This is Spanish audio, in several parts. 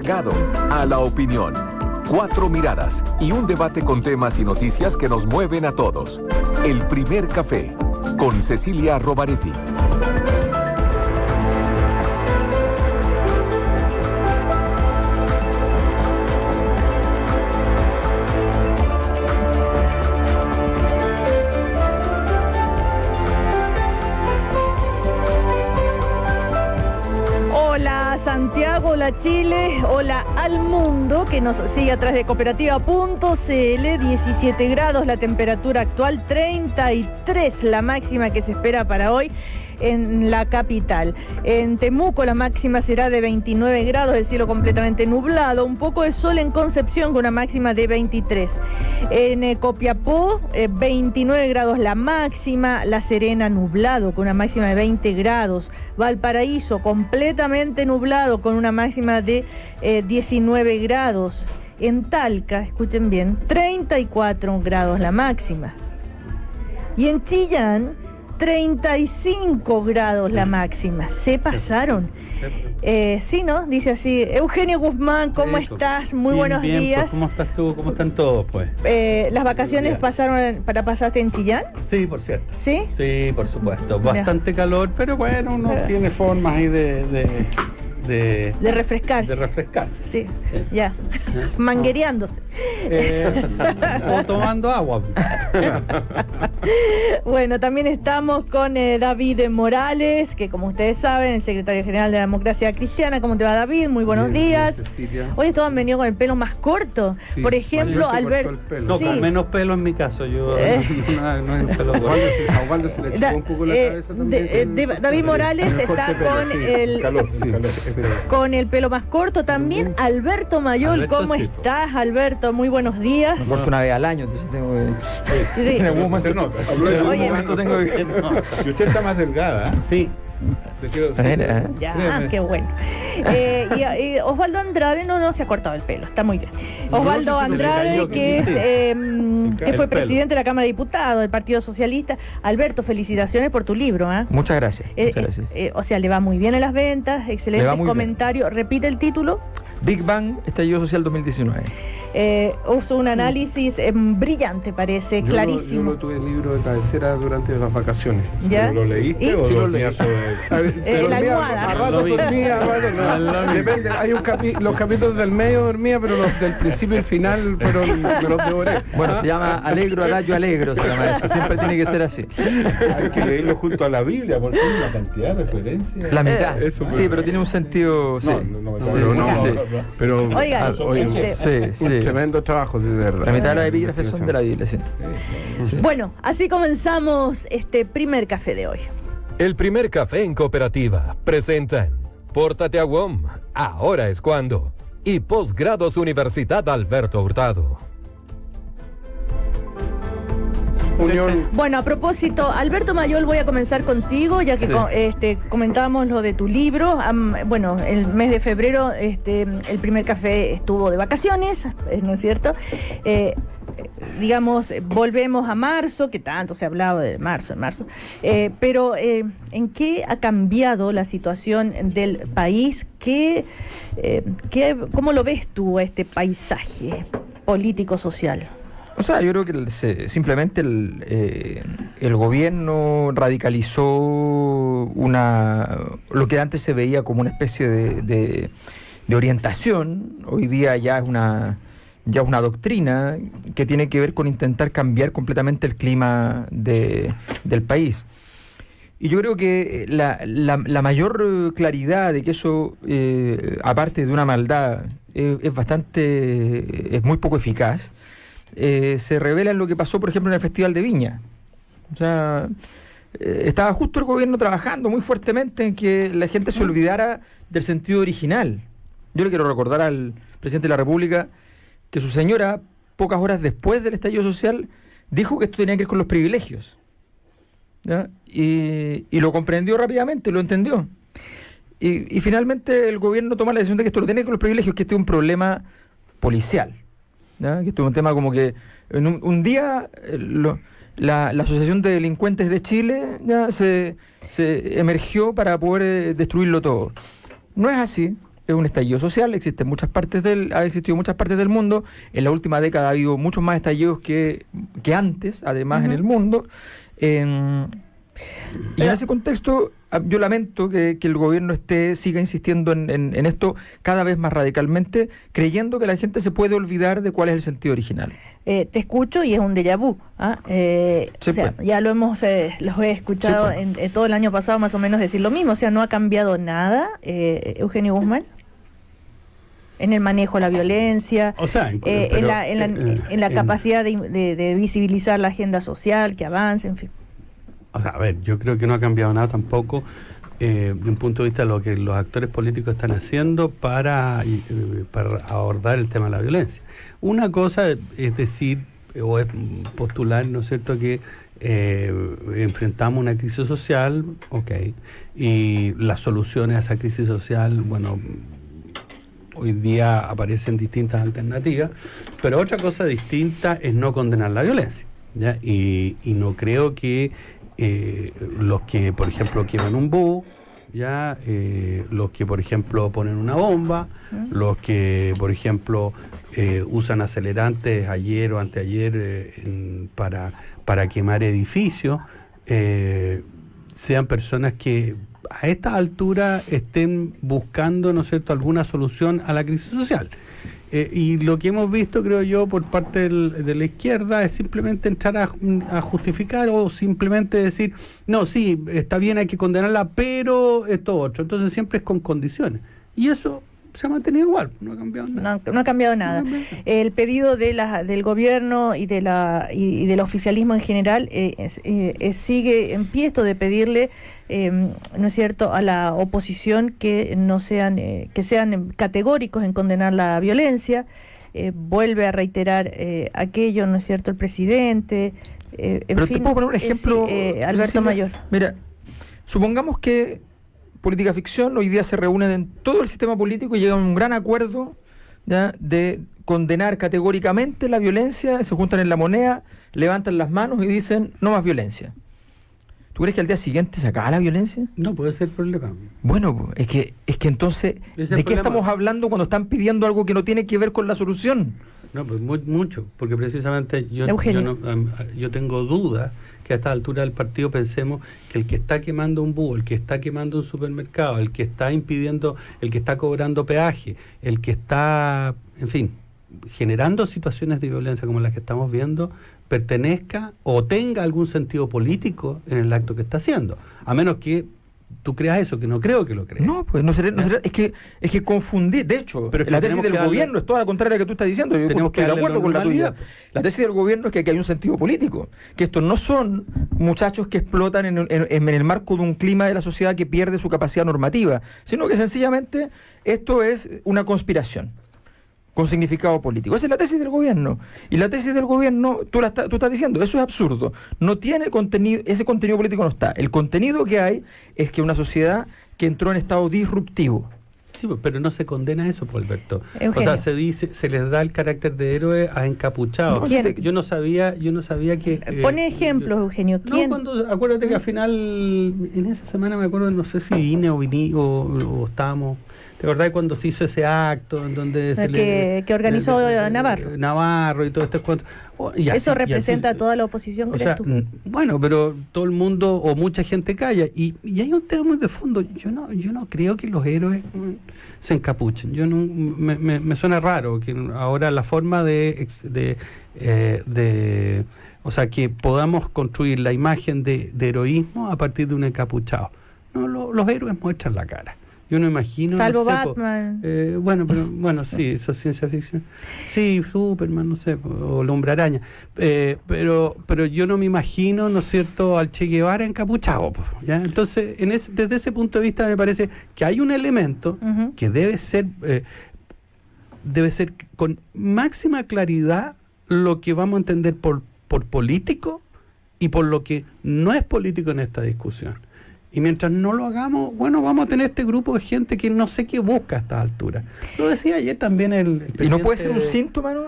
cargado a la opinión. 4 miradas y un debate con temas y noticias que nos mueven a todos. El primer café con Cecilia Rovaretti. Santiago, hola Chile, hola al mundo que nos sigue a través de cooperativa.cl. 17 grados la temperatura actual, 33 la máxima que se espera para hoy en la capital. En Temuco la máxima será de 29 grados, el cielo completamente nublado, un poco de sol en Concepción con una máxima de 23. En Copiapó 29 grados la máxima, La Serena nublado con una máxima de 20 grados, Valparaíso completamente nublado con una máxima de 19 grados. En Talca, escuchen bien, 34 grados la máxima. Y en Chillán 35 grados la máxima. Se pasaron. Sí, ¿no? Dice así. Eugenio Guzmán, ¿cómo estás? Muy buenos días. Pues, ¿cómo estás tú? ¿Cómo están todos, pues? ¿Las vacaciones pasaste en Chillán? Sí, por cierto. ¿Sí? Sí, por supuesto. Bastante calor, pero bueno, uno tiene formas ahí de refrescarse. De refrescarse. Sí, ya. Manguereándose. O tomando agua. Bueno, también estamos con David Morales, que como ustedes saben, el secretario general de la Democracia Cristiana. ¿Cómo te va, David? Muy buenos días. Hoy todos han venido con el pelo más corto. Sí, por ejemplo, Alberto. No, sí, con menos pelo en mi caso. Yo no es el pelo gordo. A Waldo se le echó un cuco en la cabeza también. David Morales está con el pelo más corto también. Alberto Mayol, ¿cómo estás, Alberto? Muy buenos días. Me corto una vez al año, entonces tengo que... Sí. En algún momento tengo que... Y usted está más delgada. Sí. Ya, qué bueno. Y Osvaldo Andrade no se ha cortado el pelo, está muy bien. Osvaldo Andrade, que fue presidente de la Cámara de Diputados del Partido Socialista. Alberto, felicitaciones por tu libro. Muchas gracias. O sea, le va muy bien en las ventas, excelente comentario. Bien. Repite el título. Big Bang, Estallido Social 2019. Uso un análisis brillante, parece, clarísimo. Yo lo tuve el libro de cabecera durante las vacaciones. ¿Ya? ¿Lo leíste o lo leí sobre la almohada? A rato dormía, a rato no. Depende, hay los capítulos del medio dormía, pero los del principio y el final me los devoré. Bueno, se llama Alegro, Adagio, Alegro, se llama eso. Siempre tiene que ser así. Hay que leerlo junto a la Biblia, porque tiene una cantidad de referencias. La mitad. Sí, pero tiene un sentido... Pero oiga, un tremendo trabajo, de verdad. La mitad de las epígrafes son de la Biblia, sí. Bueno, así comenzamos este primer café de hoy. El primer café en Cooperativa presenta Pórtate a WOM, ahora es cuando. Y Posgrados Universidad Alberto Hurtado. Bueno, a propósito, Alberto Mayol, voy a comenzar contigo, ya que comentábamos lo de tu libro. Bueno, el mes de febrero el primer café estuvo de vacaciones, ¿no es cierto? Digamos, volvemos a marzo, que tanto se ha hablado de marzo, pero ¿en qué ha cambiado la situación del país? ¿Cómo lo ves tú, este paisaje político-social? O sea, yo creo que simplemente el gobierno radicalizó lo que antes se veía como una especie de orientación. Hoy día ya es una doctrina que tiene que ver con intentar cambiar completamente el clima del país. Y yo creo que la mayor claridad de que eso, aparte de una maldad, es muy poco eficaz, se revela en lo que pasó, por ejemplo, en el Festival de Viña. O sea, estaba justo el gobierno trabajando muy fuertemente en que la gente se olvidara del sentido original. Yo le quiero recordar al presidente de la República que su señora, pocas horas después del estallido social, dijo que esto tenía que ver con los privilegios. ¿Ya? Y lo comprendió rápidamente, lo entendió. Y finalmente el gobierno toma la decisión de que esto no tiene que ver con los privilegios, que este es un problema policial. ¿Ya? Que esto es un tema como que en un día la Asociación de Delincuentes de Chile ya se emergió para poder destruirlo todo. No es así. es un estallido social, ha existido en muchas partes del mundo. En la última década ha habido muchos más estallidos que antes, además, en el mundo. Y en ese contexto, yo lamento que el gobierno siga insistiendo en esto cada vez más radicalmente, creyendo que la gente se puede olvidar de cuál es el sentido original. Te escucho y es un déjà vu. Ya los he escuchado en todo el año pasado más o menos decir lo mismo. O sea, no ha cambiado nada, Eugenio Guzmán, en el manejo de la violencia, en la capacidad de visibilizar la agenda social, que avance, en fin. O sea, a ver, yo creo que no ha cambiado nada tampoco de un punto de vista de lo que los actores políticos están haciendo para abordar el tema de la violencia. Una cosa es decir, o es postular, ¿no es cierto?, que enfrentamos una crisis social, y las soluciones a esa crisis social, bueno, hoy día aparecen distintas alternativas, pero otra cosa distinta es no condenar la violencia, ¿ya? Y no creo que los que, por ejemplo, queman un bus, ya los que, por ejemplo, ponen una bomba, los que, por ejemplo, usan acelerantes ayer o anteayer para quemar edificios, sean personas que a esta altura estén buscando, ¿no es cierto?, alguna solución a la crisis social. Y lo que hemos visto, creo yo, por parte de la izquierda es simplemente entrar a justificar o simplemente decir, no, sí, está bien, hay que condenarla, pero esto otro. Entonces siempre es con condiciones. Y eso se ha mantenido igual, no ha cambiado nada. No ha cambiado nada. El pedido del gobierno y del oficialismo en general sigue en pie, esto de pedirle, ¿no es cierto?, a la oposición que sean categóricos en condenar la violencia. Vuelve a reiterar aquello, ¿no es cierto?, el presidente. Pero te puedo poner un ejemplo, Alberto Mayor. Mira, supongamos que Política Ficción hoy día se reúnen en todo el sistema político y llegan a un gran acuerdo, ¿ya?, de condenar categóricamente la violencia, se juntan en La Moneda, levantan las manos y dicen no más violencia. ¿Tú crees que al día siguiente se acaba la violencia? No, puede ser problema. Bueno, es que entonces, ¿de qué estamos hablando cuando están pidiendo algo que no tiene que ver con la solución? No, pues mucho, porque precisamente yo tengo dudas que a esta altura del partido pensemos que el que está quemando un bus, el que está quemando un supermercado, el que está impidiendo, el que está cobrando peaje, el que está, en fin, generando situaciones de violencia como las que estamos viendo, pertenezca o tenga algún sentido político en el acto que está haciendo, a menos que tú creas eso, que no creo que lo creas. No, pues no será, es que confundir, de hecho, pero la tesis del gobierno es toda la contraria que tú estás diciendo. Yo estoy de acuerdo con la tuya. La tesis del gobierno es que aquí hay un sentido político, que estos no son muchachos que explotan en el marco de un clima de la sociedad que pierde su capacidad normativa, sino que sencillamente esto es una conspiración con significado político. Esa es la tesis del gobierno. Y la tesis del gobierno, tú estás diciendo, eso es absurdo. No tiene contenido, ese contenido político no está. El contenido que hay es que una sociedad que entró en estado disruptivo. Sí, pero no se condena eso, pues, Alberto. Eugenio. O sea, se les da el carácter de héroe a encapuchados. ¿Quién? Yo no sabía que... Pone ejemplos, Eugenio. ¿Quién? No, acuérdate que al final, en esa semana me acuerdo, no sé si vine o estábamos... ¿Te acordás cuando se hizo ese acto en donde que organizó Navarro? Navarro y todo este cuento. Eso representa a toda la oposición, ¿crees tú? Bueno, pero todo el mundo o mucha gente calla. Y hay un tema muy de fondo. Yo no creo que los héroes se encapuchen. Me suena raro que ahora la forma o sea, que podamos construir la imagen de heroísmo a partir de un encapuchado. No, los héroes muestran la cara. Yo no imagino... Salvo no sé, Batman. Bueno, sí, eso es ciencia ficción. Sí, Superman, no sé, o el Hombre Araña. Pero yo no me imagino, ¿no es cierto?, al Che Guevara encapuchado. ¿Ya? Entonces, desde ese punto de vista me parece que hay un elemento que debe ser con máxima claridad lo que vamos a entender por político y por lo que no es político en esta discusión. Y mientras no lo hagamos, bueno, vamos a tener este grupo de gente que no sé qué busca a estas alturas. Lo decía ayer también el presidente. ¿Y no puede ser un síntoma, no?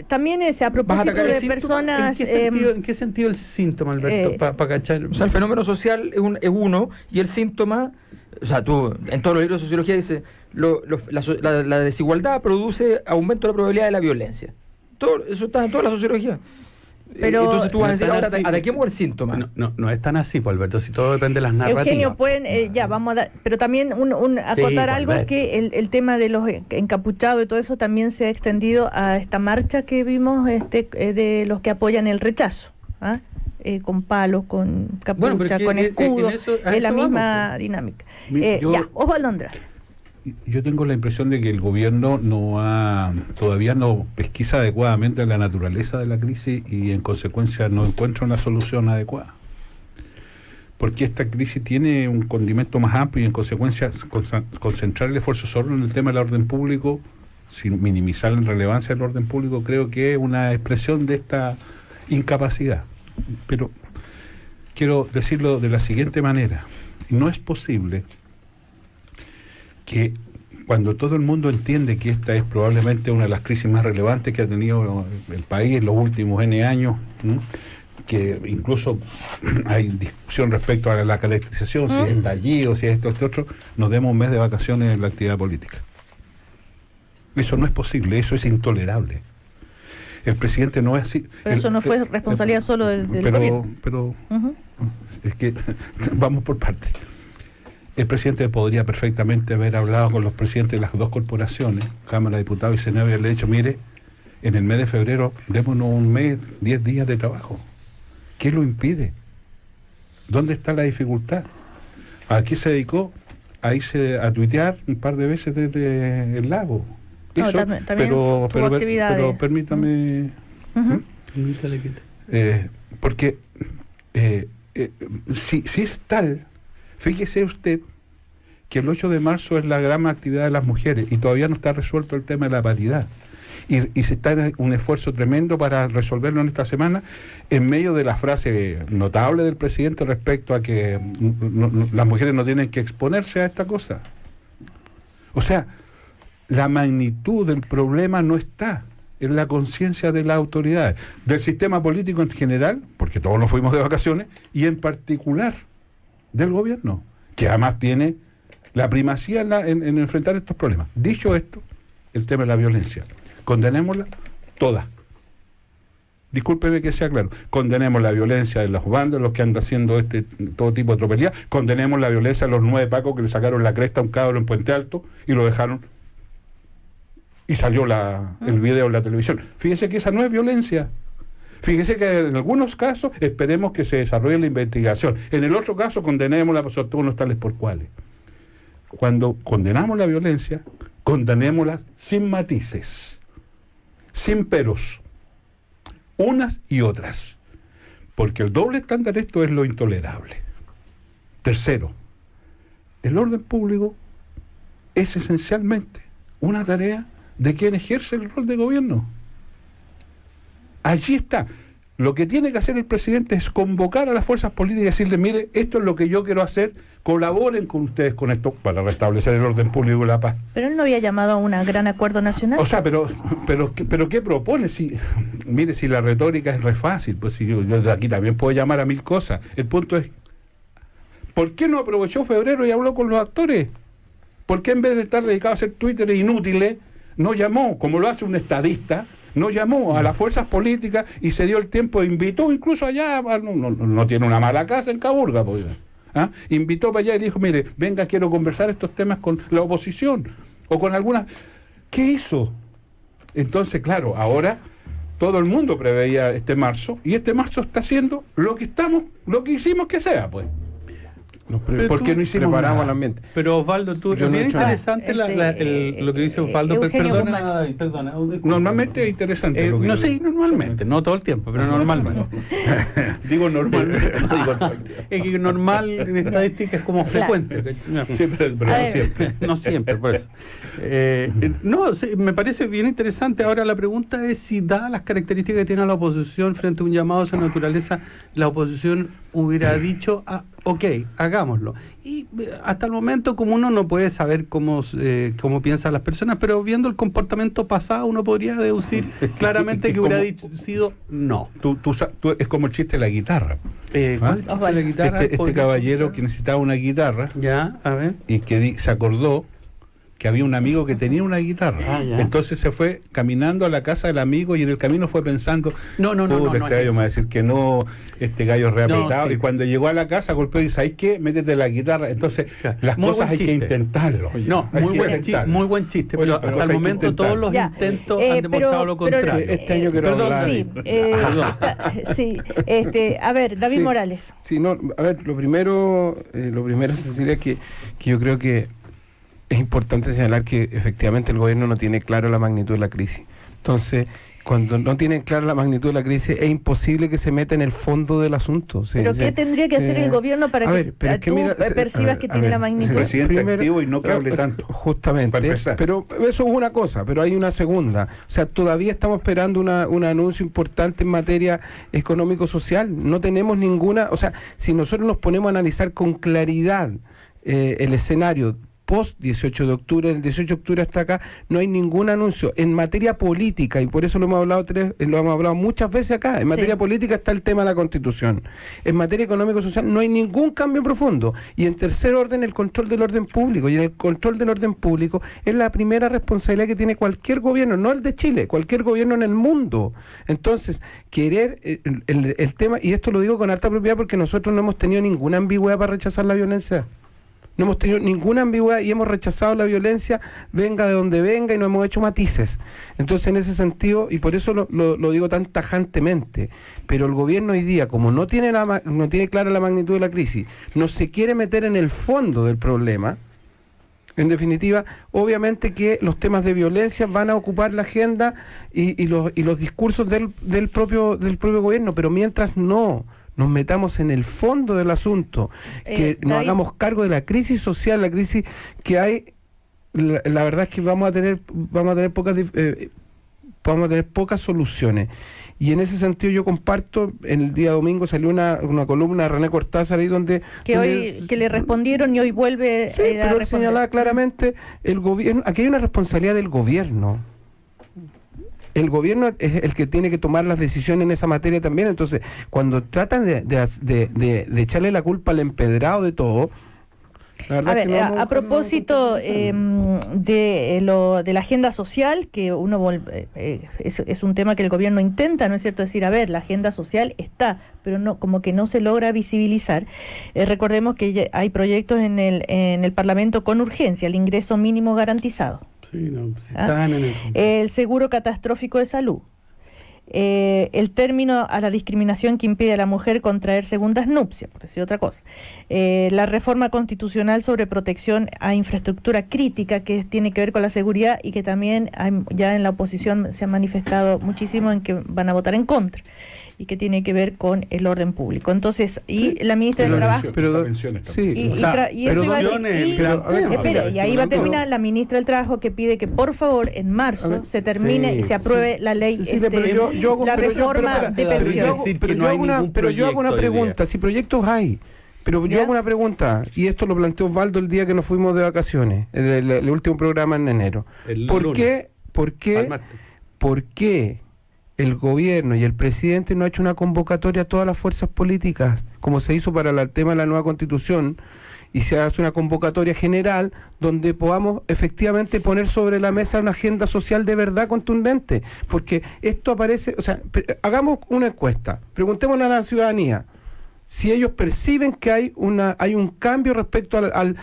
También a propósito de personas... ¿En qué sentido el síntoma, Alberto? Para cachar. O sea, el fenómeno social es uno, y el síntoma, o sea, tú en todos los libros de sociología dice, la desigualdad produce aumento de la probabilidad de la violencia. Todo, eso está en toda la sociología. Pero entonces tú vas a decir, ahora así, ataquemos el síntoma. No es tan así, pues, Alberto, si todo depende de las narrativas. Eugenio, pueden, ya, vamos a dar, pero también acotar algo, que el tema de los encapuchados y todo eso también se ha extendido a esta marcha que vimos de los que apoyan el rechazo, ¿ah? Con palos, con capucha, con escudos, es la misma dinámica. Ya, Osvaldo Andrade. Yo tengo la impresión de que el gobierno todavía no pesquisa adecuadamente la naturaleza de la crisis y en consecuencia no encuentra una solución adecuada. Porque esta crisis tiene un condimento más amplio y en consecuencia concentrar el esfuerzo solo en el tema del orden público, sin minimizar la relevancia del orden público, creo que es una expresión de esta incapacidad. Pero quiero decirlo de la siguiente manera: no es posible que cuando todo el mundo entiende que esta es probablemente una de las crisis más relevantes que ha tenido el país en los últimos N años, ¿no? Que incluso hay discusión respecto a la caracterización, si es estallido, si es esto, este otro, nos demos un mes de vacaciones en la actividad política. Eso no es posible, eso es intolerable. El presidente no es así. Pero eso no fue responsabilidad solo del gobierno. Pero es que vamos por partes. El presidente podría perfectamente haber hablado con los presidentes de las dos corporaciones, Cámara de Diputados y Senado, y haberle dicho, mire, en el mes de febrero démonos un mes, 10 días de trabajo. ¿Qué lo impide? ¿Dónde está la dificultad? ¿A qué se dedicó? A irse a tuitear un par de veces desde el lago. No, eso, también pero permítame... Porque si es tal... Fíjese usted que el 8 de marzo es la gran actividad de las mujeres y todavía no está resuelto el tema de la paridad. Y se está en un esfuerzo tremendo para resolverlo en esta semana, en medio de la frase notable del presidente respecto a que las mujeres no tienen que exponerse a esta cosa. O sea, la magnitud del problema no está en la conciencia de las autoridades, del sistema político en general, porque todos nos fuimos de vacaciones, y en particular del gobierno, que además tiene la primacía en enfrentar estos problemas. Dicho esto, el tema de la violencia, condenémosla toda. Discúlpeme que sea claro, condenemos la violencia de los bandos, los que andan haciendo todo tipo de tropelías, condenemos la violencia de los 9 pacos que le sacaron la cresta a un cabro en Puente Alto y lo dejaron, y salió el video en la televisión. Fíjese que esa no es violencia. Fíjese que en algunos casos esperemos que se desarrolle la investigación. En el otro caso condenémosla por trastornos tales por cuales. Cuando condenamos la violencia, condenémosla sin matices, sin peros, unas y otras. Porque el doble estándar esto es lo intolerable. Tercero, el orden público es esencialmente una tarea de quien ejerce el rol de gobierno. Allí está. Lo que tiene que hacer el presidente es convocar a las fuerzas políticas y decirles, mire, esto es lo que yo quiero hacer, colaboren con ustedes con esto para restablecer el orden público y la paz. Pero él no había llamado a un gran acuerdo nacional. O sea, pero ¿qué propone? Mire, si la retórica es re fácil, pues si yo de aquí también puedo llamar a 1000 cosas. El punto es, ¿por qué no aprovechó febrero y habló con los actores? ¿Por qué en vez de estar dedicado a hacer Twitter inútiles, no llamó, como lo hace un estadista, no llamó a las fuerzas políticas y se dio el tiempo, invitó incluso allá, no tiene una mala casa en Caburga, pues, invitó para allá y dijo, mire, venga, quiero conversar estos temas con la oposición, o con alguna... ¿Qué hizo? Entonces, claro, ahora todo el mundo preveía este marzo, y este marzo está haciendo lo que hicimos que sea, pues. Porque no hicimos preparamos el ambiente. Pero Osvaldo, tú, es bien interesante lo que dice Osvaldo, perdona. Normalmente es interesante lo que no sé, normalmente, no todo el tiempo, pero normalmente. Digo normalmente, no digo todo el tiempo. Es que normal en estadística es como frecuente. Sí, pero no siempre. No siempre, por eso. No, sí, me parece bien interesante. Ahora la pregunta es si, dadas las características que tiene la oposición frente a un llamado a esa naturaleza, la oposición hubiera dicho, ok, hagámoslo. Y hasta el momento, como uno no puede saber cómo piensan las personas, pero viendo el comportamiento pasado, uno podría deducir claramente que hubiera sido no. Tú es como el chiste de la guitarra. ¿Cuál chiste de la guitarra? Este caballero que necesitaba una guitarra, Ya, a ver. y que se acordó que había un amigo que tenía una guitarra. Ya. Entonces se fue caminando a la casa del amigo y en el camino fue pensando, No, este gallo me va a decir que no, este gallo es reapretado. sí. Y cuando llegó a la casa golpeó y dice, ¿sabes qué? Métete la guitarra. Entonces, las Muy cosas buen hay que chiste. intentarlo. No, Hay muy que buen, intentarlo. muy buen chiste, Oye, pero pero hasta el hay que momento intentar. todos los Ya, intentos han demostrado lo contrario. Este año quiero Perdón, hablar. Sí, sí. A ver, David Sí. Morales. Sí, no, a ver, lo primero, Cecilia, que yo creo que es importante señalar que efectivamente el gobierno no tiene claro la magnitud de la crisis. Entonces, cuando no tienen clara la magnitud de la crisis, es imposible que se meta en el fondo del asunto. ¿Pero qué tendría que hacer el gobierno para que tú percibas que tiene la El magnitud? presidente activo y no que hable tanto. Justamente, Para empezar. pero eso es una cosa, pero hay una segunda. O sea, todavía estamos esperando un anuncio importante en materia económico-social. No tenemos ninguna, o sea, si nosotros nos ponemos a analizar con claridad el escenario post 18 de octubre, del 18 de octubre hasta acá, no hay ningún anuncio. En materia política, y por eso lo hemos hablado muchas veces acá, en materia política está el tema de la Constitución. En materia económico-social no hay ningún cambio profundo. Y en tercer orden, el control del orden público. Y en el control del orden público es la primera responsabilidad que tiene cualquier gobierno, no el de Chile, cualquier gobierno en el mundo. Entonces, querer el tema, y esto lo digo con alta propiedad porque nosotros no hemos tenido ninguna ambigüedad para rechazar la violencia. No hemos tenido ninguna ambigüedad y hemos rechazado la violencia, venga de donde venga, y no hemos hecho matices. Entonces, en ese sentido, y por eso lo digo tan tajantemente, pero el gobierno hoy día, como no tiene clara la magnitud de la crisis, no se quiere meter en el fondo del problema. En definitiva, obviamente que los temas de violencia van a ocupar la agenda y los discursos del propio gobierno, pero mientras no nos metamos en el fondo del asunto, que nos David, hagamos cargo de la crisis social, la crisis que hay, la verdad es que vamos a tener pocas soluciones. Y en ese sentido yo comparto, el día domingo salió una columna de René Cortázar ahí donde que le respondieron y hoy vuelve sí, a pero él responder. señalaba claramente el gobierno, aquí hay una responsabilidad del gobierno. El gobierno es el que tiene que tomar las decisiones en esa materia también. Entonces, cuando tratan de echarle la culpa al empedrado de todo, la verdad A es que ver, no vamos a propósito de la agenda social, que es un tema que el gobierno intenta, ¿no es cierto? Decir, a ver, la agenda social está, pero no, como que no se logra visibilizar. Recordemos que hay proyectos en el Parlamento con urgencia, el ingreso mínimo garantizado. Sí, no, pues están en El seguro catastrófico de salud, el término a la discriminación que impide a la mujer contraer segundas nupcias, por decir otra cosa, la reforma constitucional sobre protección a infraestructura crítica, que tiene que ver con la seguridad y que también ya en la oposición se han manifestado muchísimo en que van a votar en contra, y que tiene que ver con el orden público. Entonces, y la ministra del Trabajo... Y ahí va a terminar la ministra del Trabajo, que pide que por favor en marzo se termine y se apruebe la ley, la reforma de pensiones. Pero yo hago una pregunta, si proyectos hay, pero yo hago una pregunta, y esto lo planteó Osvaldo el día que nos fuimos de vacaciones, el último programa en enero. ¿Por qué el gobierno y el presidente no ha hecho una convocatoria a todas las fuerzas políticas, como se hizo para el tema de la nueva Constitución, y se hace una convocatoria general donde podamos efectivamente poner sobre la mesa una agenda social de verdad contundente? Porque esto aparece, o sea, hagamos una encuesta, preguntémosle a la ciudadanía si ellos perciben que hay un cambio respecto al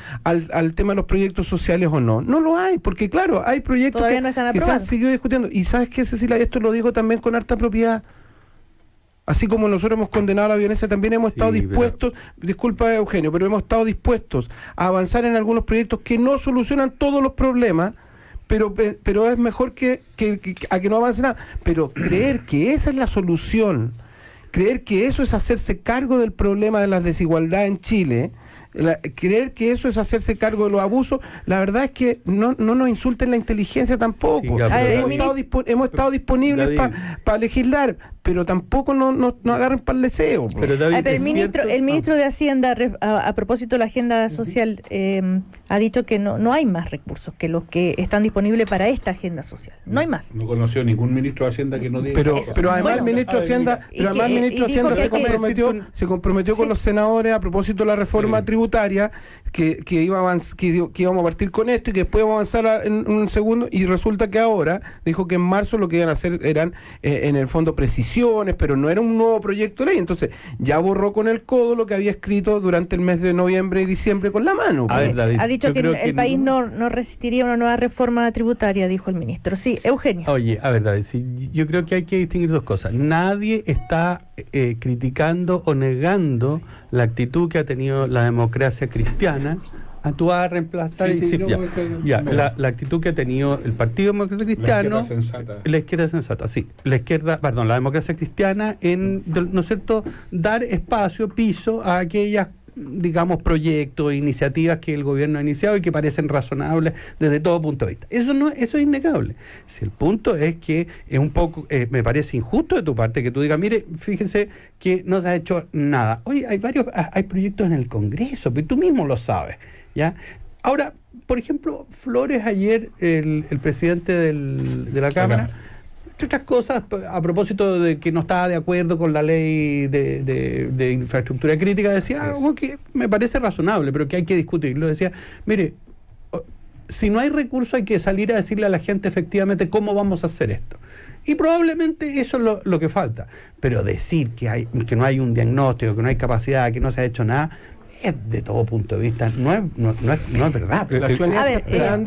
tema de los proyectos sociales o no. No lo hay, porque claro, hay proyectos Todavía no están que se han aprobados. seguido discutiendo. Y ¿sabes qué, Cecilia? Esto lo digo también con harta propiedad. Así como nosotros hemos condenado la violencia, también hemos estado dispuestos, disculpa Eugenio, pero hemos estado dispuestos a avanzar en algunos proyectos que no solucionan todos los problemas, pero es mejor que no avance nada. Pero creer que esa es la solución, creer que eso es hacerse cargo del problema de las desigualdades en Chile, creer que eso es hacerse cargo de los abusos, la verdad es que no nos insulten la inteligencia tampoco. Sí, Hemos estado disponibles para legislar, pero tampoco no agarren para el deseo. Pero, David, Pero es cierto- el ministro de Hacienda, a propósito de la agenda social, ha dicho que no hay más recursos que los que están disponibles para esta agenda social. No hay más. No conoció ningún ministro de Hacienda que no diga. Pero Eso. además Bueno, el ministro de Hacienda, y dijo que se hay que- comprometió con Sí. los senadores a propósito de la reforma tributaria que íbamos a partir con esto y que después vamos a avanzar en un segundo, y resulta que ahora dijo que en marzo lo que iban a hacer eran en el fondo precisiones, pero no era un nuevo proyecto de ley. Entonces ya borró con el codo lo que había escrito durante el mes de noviembre y diciembre con la mano. A ver, David, Ha dicho yo que creo el país no resistiría una nueva reforma tributaria, dijo el ministro. Sí, Eugenio. Oye, a ver, David, sí, yo creo que hay que distinguir dos cosas. Nadie está criticando o negando la actitud que ha tenido la democracia cristiana. Tú vas a reemplazar la actitud que ha tenido el Partido Demócrata Cristiano, la izquierda sensata, sí, la democracia cristiana ¿no es cierto?, dar espacio, piso a aquellas, digamos, proyectos, iniciativas que el gobierno ha iniciado y que parecen razonables desde todo punto de vista. Eso es innegable. Si el punto es que es un poco, me parece injusto de tu parte que tú digas, mire, fíjese que no se ha hecho nada. Oye, hay proyectos en el Congreso, pero tú mismo lo sabes, ¿ya? Ahora, por ejemplo, Flores ayer, el presidente de la Cámara, entre otras cosas, a propósito de que no estaba de acuerdo con la ley de infraestructura crítica, decía algo que me parece razonable, pero que hay que discutirlo. Decía, mire, si no hay recursos hay que salir a decirle a la gente efectivamente cómo vamos a hacer esto. Y probablemente eso es lo que falta. Pero decir que no hay un diagnóstico, que no hay capacidad, que no se ha hecho nada, es de todo punto de vista, no es verdad. La ciudadanía A ver, está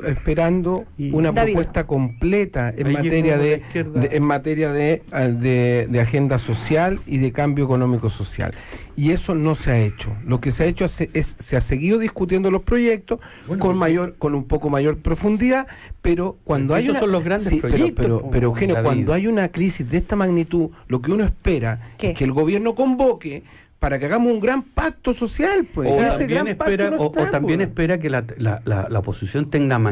esperando una David. propuesta completa en Ahí materia llegó la de izquierda. en materia de agenda social y de cambio económico social. Y eso no se ha hecho. Lo que se ha hecho se ha seguido discutiendo los proyectos con un poco mayor profundidad, pero cuando hay esos son los grandes proyectos, pero Eugenio, David. cuando hay una crisis de esta magnitud, lo que uno espera ¿Qué? es que el gobierno convoque para que hagamos un gran pacto social, pues. O Ese también, gran pacto espera, no o está, también pues. espera que la oposición tenga Oye,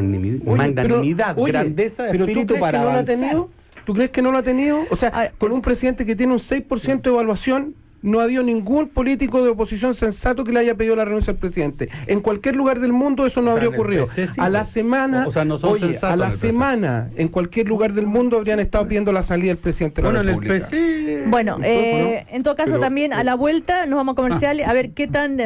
magnanimidad, oye, grandeza de pero ¿tú espíritu crees para que no la ha avanzar. tenido? ¿Tú crees que no lo ha tenido? O sea, con un presidente que tiene un 6% de evaluación, no ha habido ningún político de oposición sensato que le haya pedido la renuncia al presidente. En cualquier lugar del mundo eso no O sea, habría en el ocurrido. PC sí, A la pues. semana, O sea, no son oye, sensatos a en la el PC. semana, en cualquier lugar del mundo habrían estado pidiendo la salida del presidente de Bueno, la en el República. PC... Bueno, en todo caso Pero- también a la vuelta nos vamos a comerciales a ver qué tan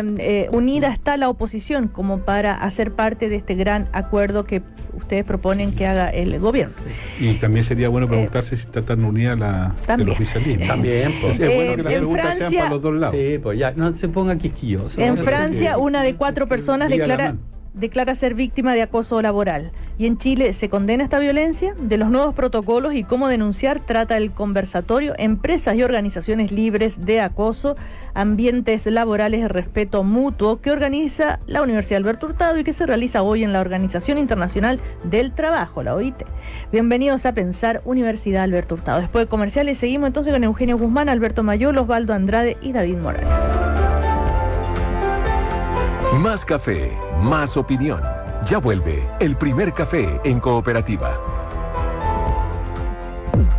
unida está la oposición como para hacer parte de este gran acuerdo que ustedes proponen que haga el gobierno. Y también sería bueno preguntarse si está tan unida el También. oficialismo. También, pues. Es bueno que las en preguntas sean Francia- para los dos lados. Sí, pues ya, no se ponga quisquilloso. En Francia, una de 4 personas Diga la mano. declara ser víctima de acoso laboral. Y en Chile se condena esta violencia. De los nuevos protocolos y cómo denunciar trata el conversatorio Empresas y Organizaciones Libres de Acoso, Ambientes Laborales de Respeto Mutuo, que organiza la Universidad Alberto Hurtado y que se realiza hoy en la Organización Internacional del Trabajo, la OIT. Bienvenidos a Pensar Universidad Alberto Hurtado. Después de comerciales seguimos entonces con Eugenio Guzmán, Alberto Mayol, Osvaldo Andrade y David Morales. Más café, más opinión. Ya vuelve el primer café en Cooperativa.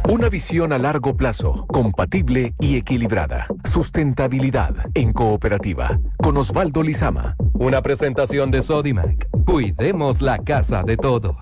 Una visión a largo plazo, compatible y equilibrada. Sustentabilidad en Cooperativa. Con Osvaldo Lizama. Una presentación de Sodimac. Cuidemos la casa de todos.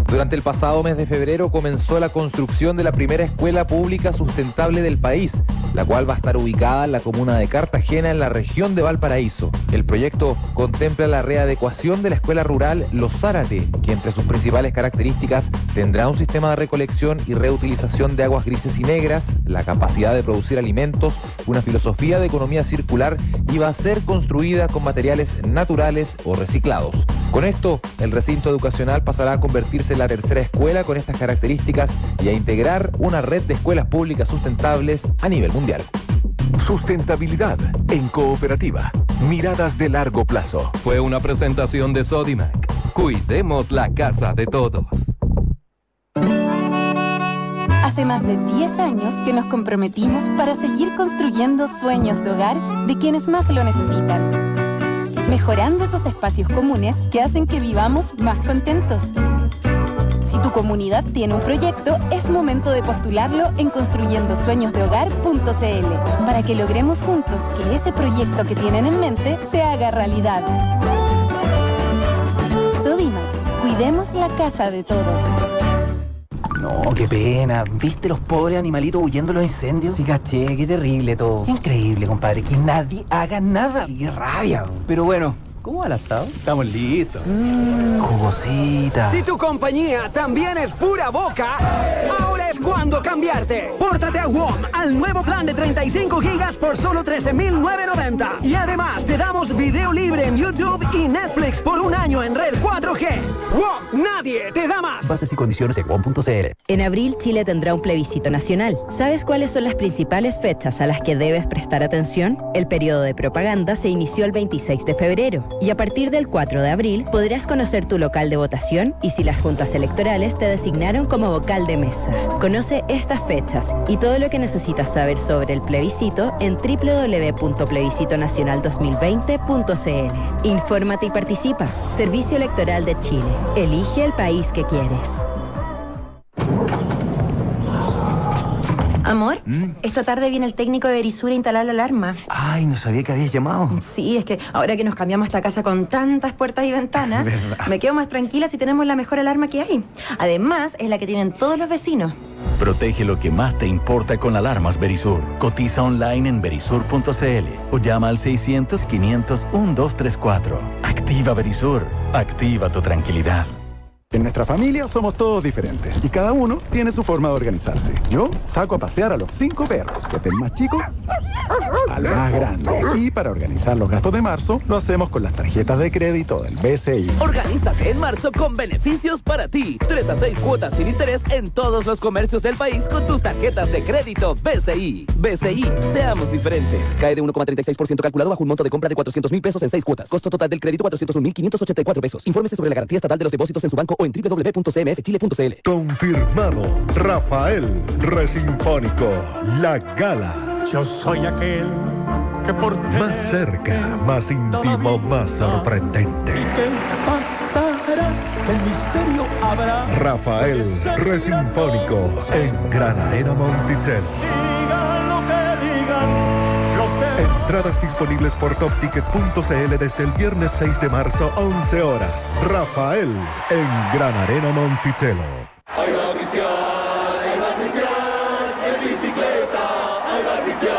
Durante el pasado mes de febrero comenzó la construcción de la primera escuela pública sustentable del país, la cual va a estar ubicada en la comuna de Cartagena, en la región de Valparaíso. El proyecto contempla la readecuación de la escuela rural Los Zárate, que entre sus principales características tendrá un sistema de recolección y reutilización de aguas grises y negras, la capacidad de producir alimentos, una filosofía de economía circular y va a ser construida con materiales naturales o reciclados. Con esto, el recinto educacional pasará a convertirse en la tercera escuela con estas características y a integrar una red de escuelas públicas sustentables a nivel mundial. Sustentabilidad en Cooperativa. Miradas de largo plazo. Fue una presentación de Sodimac. Cuidemos la casa de todos. Hace más de 10 años que nos comprometimos para seguir construyendo sueños de hogar de quienes más lo necesitan, mejorando esos espacios comunes que hacen que vivamos más contentos. Si tu tu comunidad tiene un proyecto, es momento de postularlo en construyendosueñosdehogar.cl para que logremos juntos que ese proyecto que tienen en mente se haga realidad. Sodimac, cuidemos la casa de todos. No, qué pena. ¿Viste los pobres animalitos huyendo de los incendios? Sí, caché, qué terrible todo. Increíble, compadre, que nadie haga nada. Sí, qué rabia. Pero bueno, ¿cómo va el asado? Estamos listos. Jugosita. Si tu compañía también es pura boca, ahora es cuando cambiarte. Pórtate a WOM, al nuevo plan de 35 gigas por solo $13,990. Y además te damos video libre en YouTube y Netflix por un año en red 4G. WOM, nadie te da más. Bases y condiciones en WOM.cl. En abril, Chile tendrá un plebiscito nacional. ¿Sabes cuáles son las principales fechas a las que debes prestar atención? El periodo de propaganda se inició el 26 de febrero y a partir del 4 de abril podrás conocer tu local de votación y si las juntas electorales te designaron como vocal de mesa. Conoce estas fechas y todo lo que necesitas saber sobre el plebiscito en www.plebiscitonacional2020.cl. Infórmate y participa. Servicio Electoral de Chile. Elige el país que quieres. Amor, esta tarde viene el técnico de Verisur a instalar la alarma. Ay, no sabía que habías llamado. Sí, es que ahora que nos cambiamos esta casa con tantas puertas y ventanas, me quedo más tranquila si tenemos la mejor alarma que hay. Además, es la que tienen todos los vecinos. Protege lo que más te importa con alarmas Verisur. Cotiza online en verisur.cl o llama al 600-500-1234. Activa Verisur. Activa tu tranquilidad. En nuestra familia somos todos diferentes y cada uno tiene su forma de organizarse. Yo saco a pasear a los 5 perros, desde el más chico al más grande. Y para organizar los gastos de marzo, lo hacemos con las tarjetas de crédito del BCI. Organízate en marzo con beneficios para ti. 3 a 6 cuotas sin interés en todos los comercios del país con tus tarjetas de crédito BCI. BCI, seamos diferentes. Cae de 1,36% calculado bajo un monto de compra de 400,000 pesos en 6 cuotas. Costo total del crédito 401,584 pesos. Infórmese sobre la garantía estatal de los depósitos en su banco o en www.cmfchile.cl. Confirmado. Rafael Resinfónico. La Gala. Yo soy aquel que por más cerca, más íntimo, más sorprendente. ¿Qué pasará? El misterio habrá. Rafael Resinfónico en Gran Arena Monticello. Digan lo que digan. Entradas disponibles por topticket.cl desde el viernes 6 de marzo, 11 horas. Rafael en Gran Arena Monticello. Ahí va Cristian, en bicicleta. Ahí va Cristian,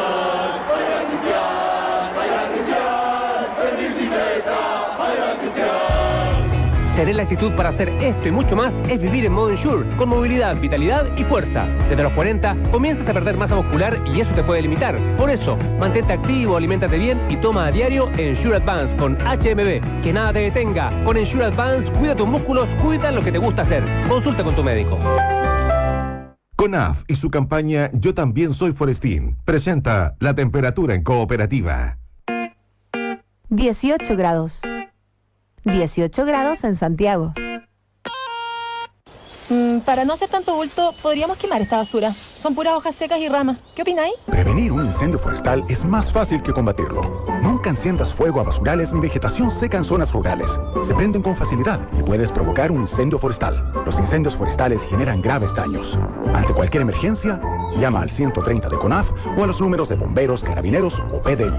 en bicicleta. Ahí va Cristian. Tener la actitud para hacer esto y mucho más es vivir en modo Ensure, con movilidad, vitalidad y fuerza. Desde los 40 comienzas a perder masa muscular y eso te puede limitar. Por eso, mantente activo, aliméntate bien y toma a diario Ensure Advance con HMB. Que nada te detenga. Con Ensure Advance, cuida tus músculos, cuida lo que te gusta hacer. Consulta con tu médico. CONAF y su campaña Yo también soy Forestín presenta la temperatura en cooperativa. 18 grados. 18 grados en Santiago. Para no hacer tanto bulto, podríamos quemar esta basura. Son puras hojas secas y ramas. ¿Qué opináis? Prevenir un incendio forestal es más fácil que combatirlo. Nunca enciendas fuego a basurales ni vegetación seca en zonas rurales. Se prenden con facilidad y puedes provocar un incendio forestal. Los incendios forestales generan graves daños. Ante cualquier emergencia, llama al 130 de CONAF o a los números de bomberos, carabineros o PDI.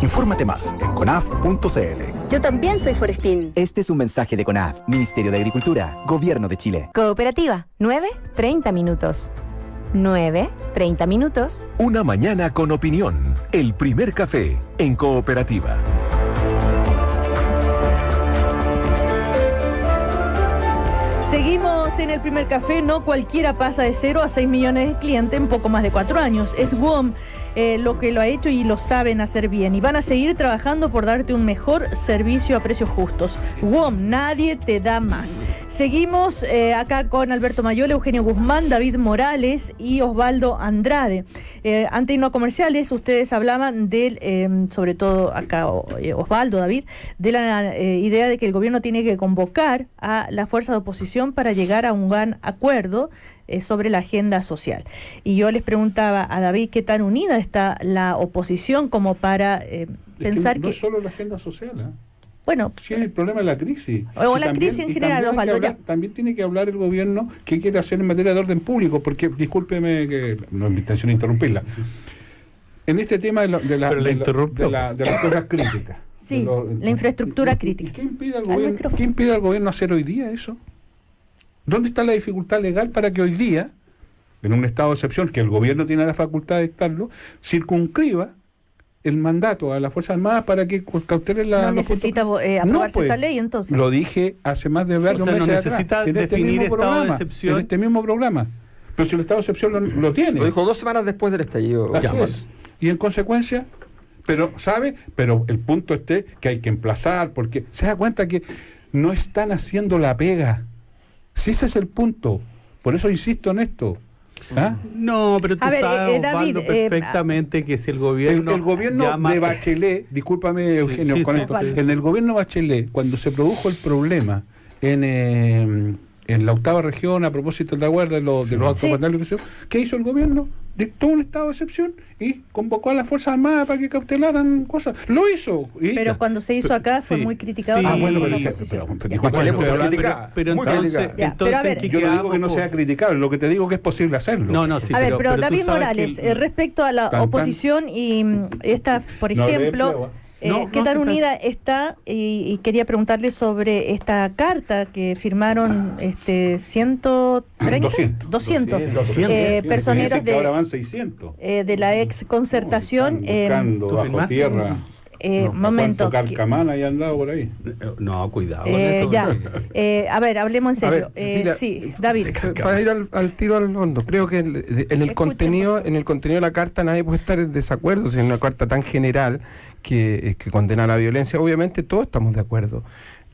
Infórmate más en conaf.cl. Yo también soy forestín. Este es un mensaje de CONAF, Ministerio de Agricultura, Gobierno de Chile. Cooperativa, 9:30 minutos. 9:30 minutos. Una mañana con opinión. El primer café en cooperativa. Seguimos en el primer café. No cualquiera pasa de 0 a 6 millones de clientes en poco más de 4 años. Es WOM lo que lo ha hecho y lo saben hacer bien. Y van a seguir trabajando por darte un mejor servicio a precios justos. WOM, nadie te da más. Seguimos acá con Alberto Mayol, Eugenio Guzmán, David Morales y Osvaldo Andrade. Antes de irnos a comerciales, ustedes hablaban del, sobre todo acá Osvaldo, David, de la idea de que el gobierno tiene que convocar a la fuerza de oposición para llegar a un gran acuerdo sobre la agenda social. Y yo les preguntaba a David qué tan unida está la oposición como para pensar no que... es solo la agenda social, Bueno, sí, es el problema de la crisis. O Sí, la también- crisis en y general, también hay que Osvaldo, hablar- También tiene que hablar el gobierno qué quiere hacer en materia de orden público, porque, discúlpeme, que no es mi intención interrumpirla. En este tema de las cosas críticas. sí, la infraestructura crítica. ¿Qué impide al gobierno hacer hoy día eso? ¿Dónde está la dificultad legal para que hoy día, en un estado de excepción, que el gobierno tiene la facultad de dictarlo, circunscriba el mandato a las Fuerzas Armadas para que cautelen la... No necesita aprobarse pues, esa ley, entonces. Lo dije hace más de varios meses no atrás, necesita en este definir mismo estado de programa, excepción. en este mismo programa. Pero si el estado de excepción lo tiene. Lo dijo 2 semanas después del estallido. Así es. Y en consecuencia, pero el punto que hay que emplazar, porque se da cuenta que no están haciendo la pega. Si ese es el punto, por eso insisto en esto. ¿Ah? No, pero tú sabes, David, Osvaldo, perfectamente que si el gobierno... El gobierno de Bachelet, discúlpame Eugenio, con esto, en el gobierno de Bachelet, cuando se produjo el problema en la 8ª región, a propósito de la guardia de los actos vandales, ¿qué hizo el gobierno? Dictó un estado de excepción y convocó a las Fuerzas Armadas para que cautelaran cosas. Lo hizo. Pero cuando se hizo acá fue muy criticado. Pero entonces, yo no digo que no sea criticable, lo que te digo que es posible hacerlo. Pero David Morales, respecto a la oposición y esta, por ejemplo, ¿qué tan unida está? Y quería preguntarle sobre esta carta que firmaron 200 personeros que ahora van 600. De la ex concertación. Buscando bajo tierra. Momento. Carcamán ahí andado por ahí. No, cuidado. A ver, hablemos en serio. Sí, David. Para ir al tiro al hondo, creo que en el contenido de la carta nadie puede estar en desacuerdo, si es una carta tan general que condena la violencia. Obviamente todos estamos de acuerdo.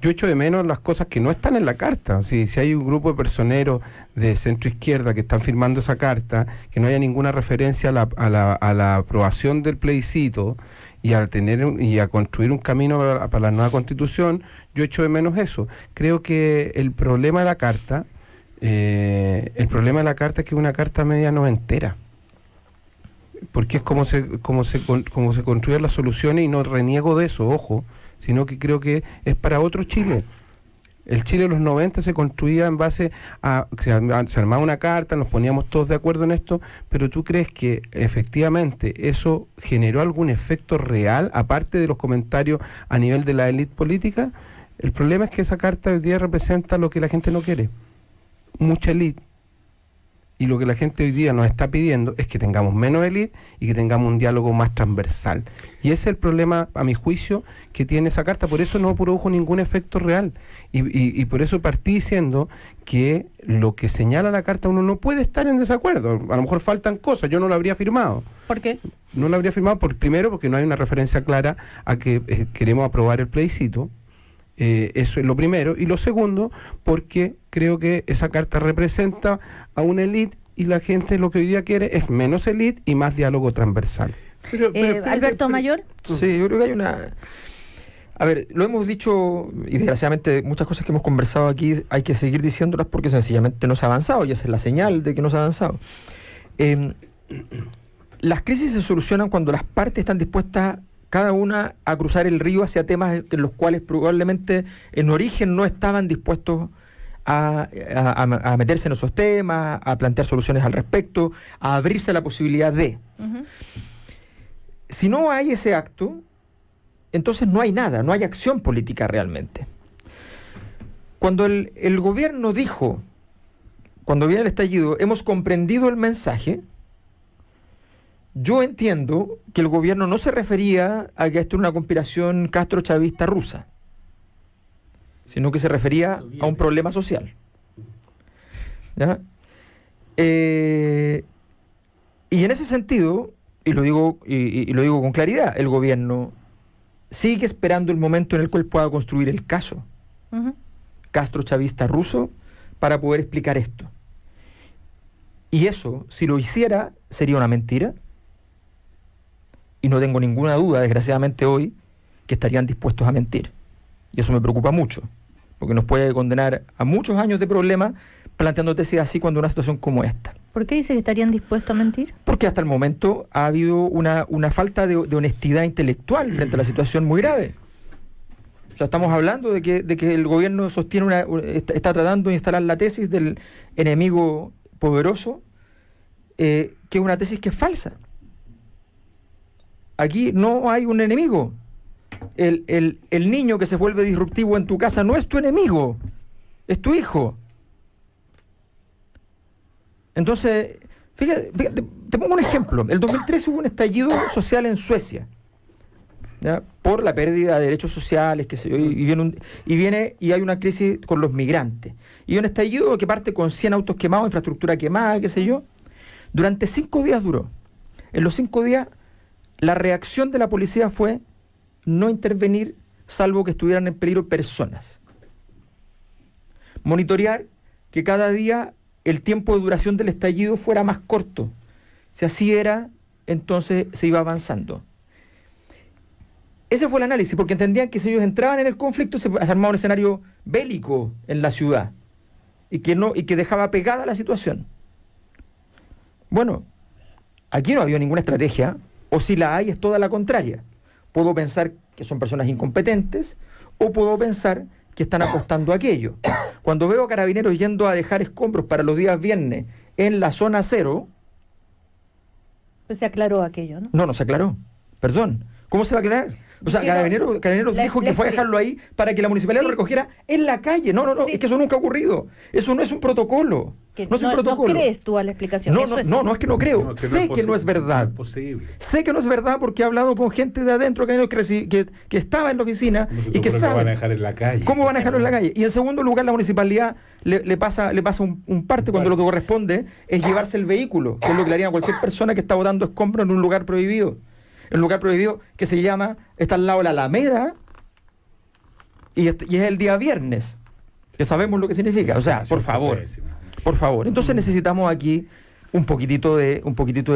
Yo echo de menos las cosas que no están en la carta. Si hay un grupo de personeros de centro izquierda que están firmando esa carta, que no haya ninguna referencia a la aprobación del plebiscito y a construir un camino para la nueva constitución, yo echo de menos eso. Creo que el problema de la carta es que es una carta media noventera, porque es como se construyen las soluciones, y no reniego de eso, ojo, sino que creo que es para otro Chile. El Chile de los 90 se construía en base a... Se armaba una carta, nos poníamos todos de acuerdo en esto, pero ¿tú crees que efectivamente eso generó algún efecto real, aparte de los comentarios a nivel de la élite política? El problema es que esa carta hoy día representa lo que la gente no quiere. Mucha élite. Y lo que la gente hoy día nos está pidiendo es que tengamos menos élite y que tengamos un diálogo más transversal. Y ese es el problema, a mi juicio, que tiene esa carta. Por eso no produjo ningún efecto real. Y por eso partí diciendo que lo que señala la carta uno no puede estar en desacuerdo. A lo mejor faltan cosas, yo no lo habría firmado. ¿Por qué? No lo habría firmado primero porque no hay una referencia clara a que queremos aprobar el plebiscito. Eso es lo primero. Y lo segundo, porque creo que esa carta representa a una élite, y la gente lo que hoy día quiere es menos élite y más diálogo transversal. Alberto Mayor. Sí, yo creo que hay una... A ver, lo hemos dicho, y desgraciadamente muchas cosas que hemos conversado aquí hay que seguir diciéndolas porque sencillamente no se ha avanzado, y esa es la señal de que no se ha avanzado. Las crisis se solucionan cuando las partes están dispuestas cada una a cruzar el río hacia temas en los cuales probablemente en origen no estaban dispuestos a meterse en esos temas, a plantear soluciones al respecto, a abrirse a la posibilidad de. Si no hay ese acto, entonces no hay nada, no hay acción política realmente. Cuando el gobierno dijo, cuando viene el estallido, hemos comprendido el mensaje, yo entiendo que el gobierno no se refería a que esto era una conspiración castro-chavista rusa, sino que se refería a un problema social. ¿Ya? Y en ese sentido, y lo digo con claridad, el gobierno sigue esperando el momento en el cual pueda construir el caso castro-chavista ruso para poder explicar esto. Y eso, si lo hiciera, sería una mentira. Y no tengo ninguna duda, desgraciadamente hoy, que estarían dispuestos a mentir. Y eso me preocupa mucho, porque nos puede condenar a muchos años de problemas planteando tesis así cuando una situación como esta. ¿Por qué dice que estarían dispuestos a mentir? Porque hasta el momento ha habido una falta de honestidad intelectual frente a la situación muy grave. O sea, estamos hablando de que el gobierno sostiene está tratando de instalar la tesis del enemigo poderoso, que es una tesis que es falsa. Aquí no hay un enemigo. El niño que se vuelve disruptivo en tu casa no es tu enemigo, es tu hijo. Entonces, fíjate, te pongo un ejemplo. El 2013 hubo un estallido social en Suecia, ¿ya? Por la pérdida de derechos sociales, qué sé yo, y hay una crisis con los migrantes. Y un estallido que parte con 100 autos quemados, infraestructura quemada, qué sé yo. Durante 5 días duró. En los 5 días, la reacción de la policía fue no intervenir, salvo que estuvieran en peligro personas. Monitorear que cada día el tiempo de duración del estallido fuera más corto. Si así era, entonces se iba avanzando. Ese fue el análisis, porque entendían que si ellos entraban en el conflicto se armaba un escenario bélico en la ciudad y que dejaba pegada la situación. Bueno, aquí no había ninguna estrategia, o si la hay es toda la contraria. Puedo pensar que son personas incompetentes o puedo pensar que están apostando a aquello. Cuando veo a carabineros yendo a dejar escombros para los días viernes en la zona cero... Pues se aclaró aquello, ¿no? No se aclaró. Perdón. ¿Cómo se va a aclarar? O sea, Carabineros dijo que fue a dejarlo ahí para que la municipalidad lo recogiera en la calle. No, sí. Es que eso nunca ha ocurrido. Eso no es un protocolo. No es un protocolo. ¿No crees tú a la explicación? No es que no creo. Sé que no es verdad. Sé que no es verdad porque he hablado con gente de adentro que estaba en la oficina y que sabe. ¿Cómo van a dejar en la calle? ¿Cómo van a dejarlo en la calle? Y en segundo lugar, la municipalidad le pasa un parte cuando lo que corresponde es llevarse el vehículo, que es lo que le harían a cualquier persona que está botando escombros en un lugar prohibido. El lugar prohibido que se llama, está al lado de la Alameda y es el día viernes, que sabemos lo que significa. O sea, por favor. Entonces necesitamos aquí un poquitito de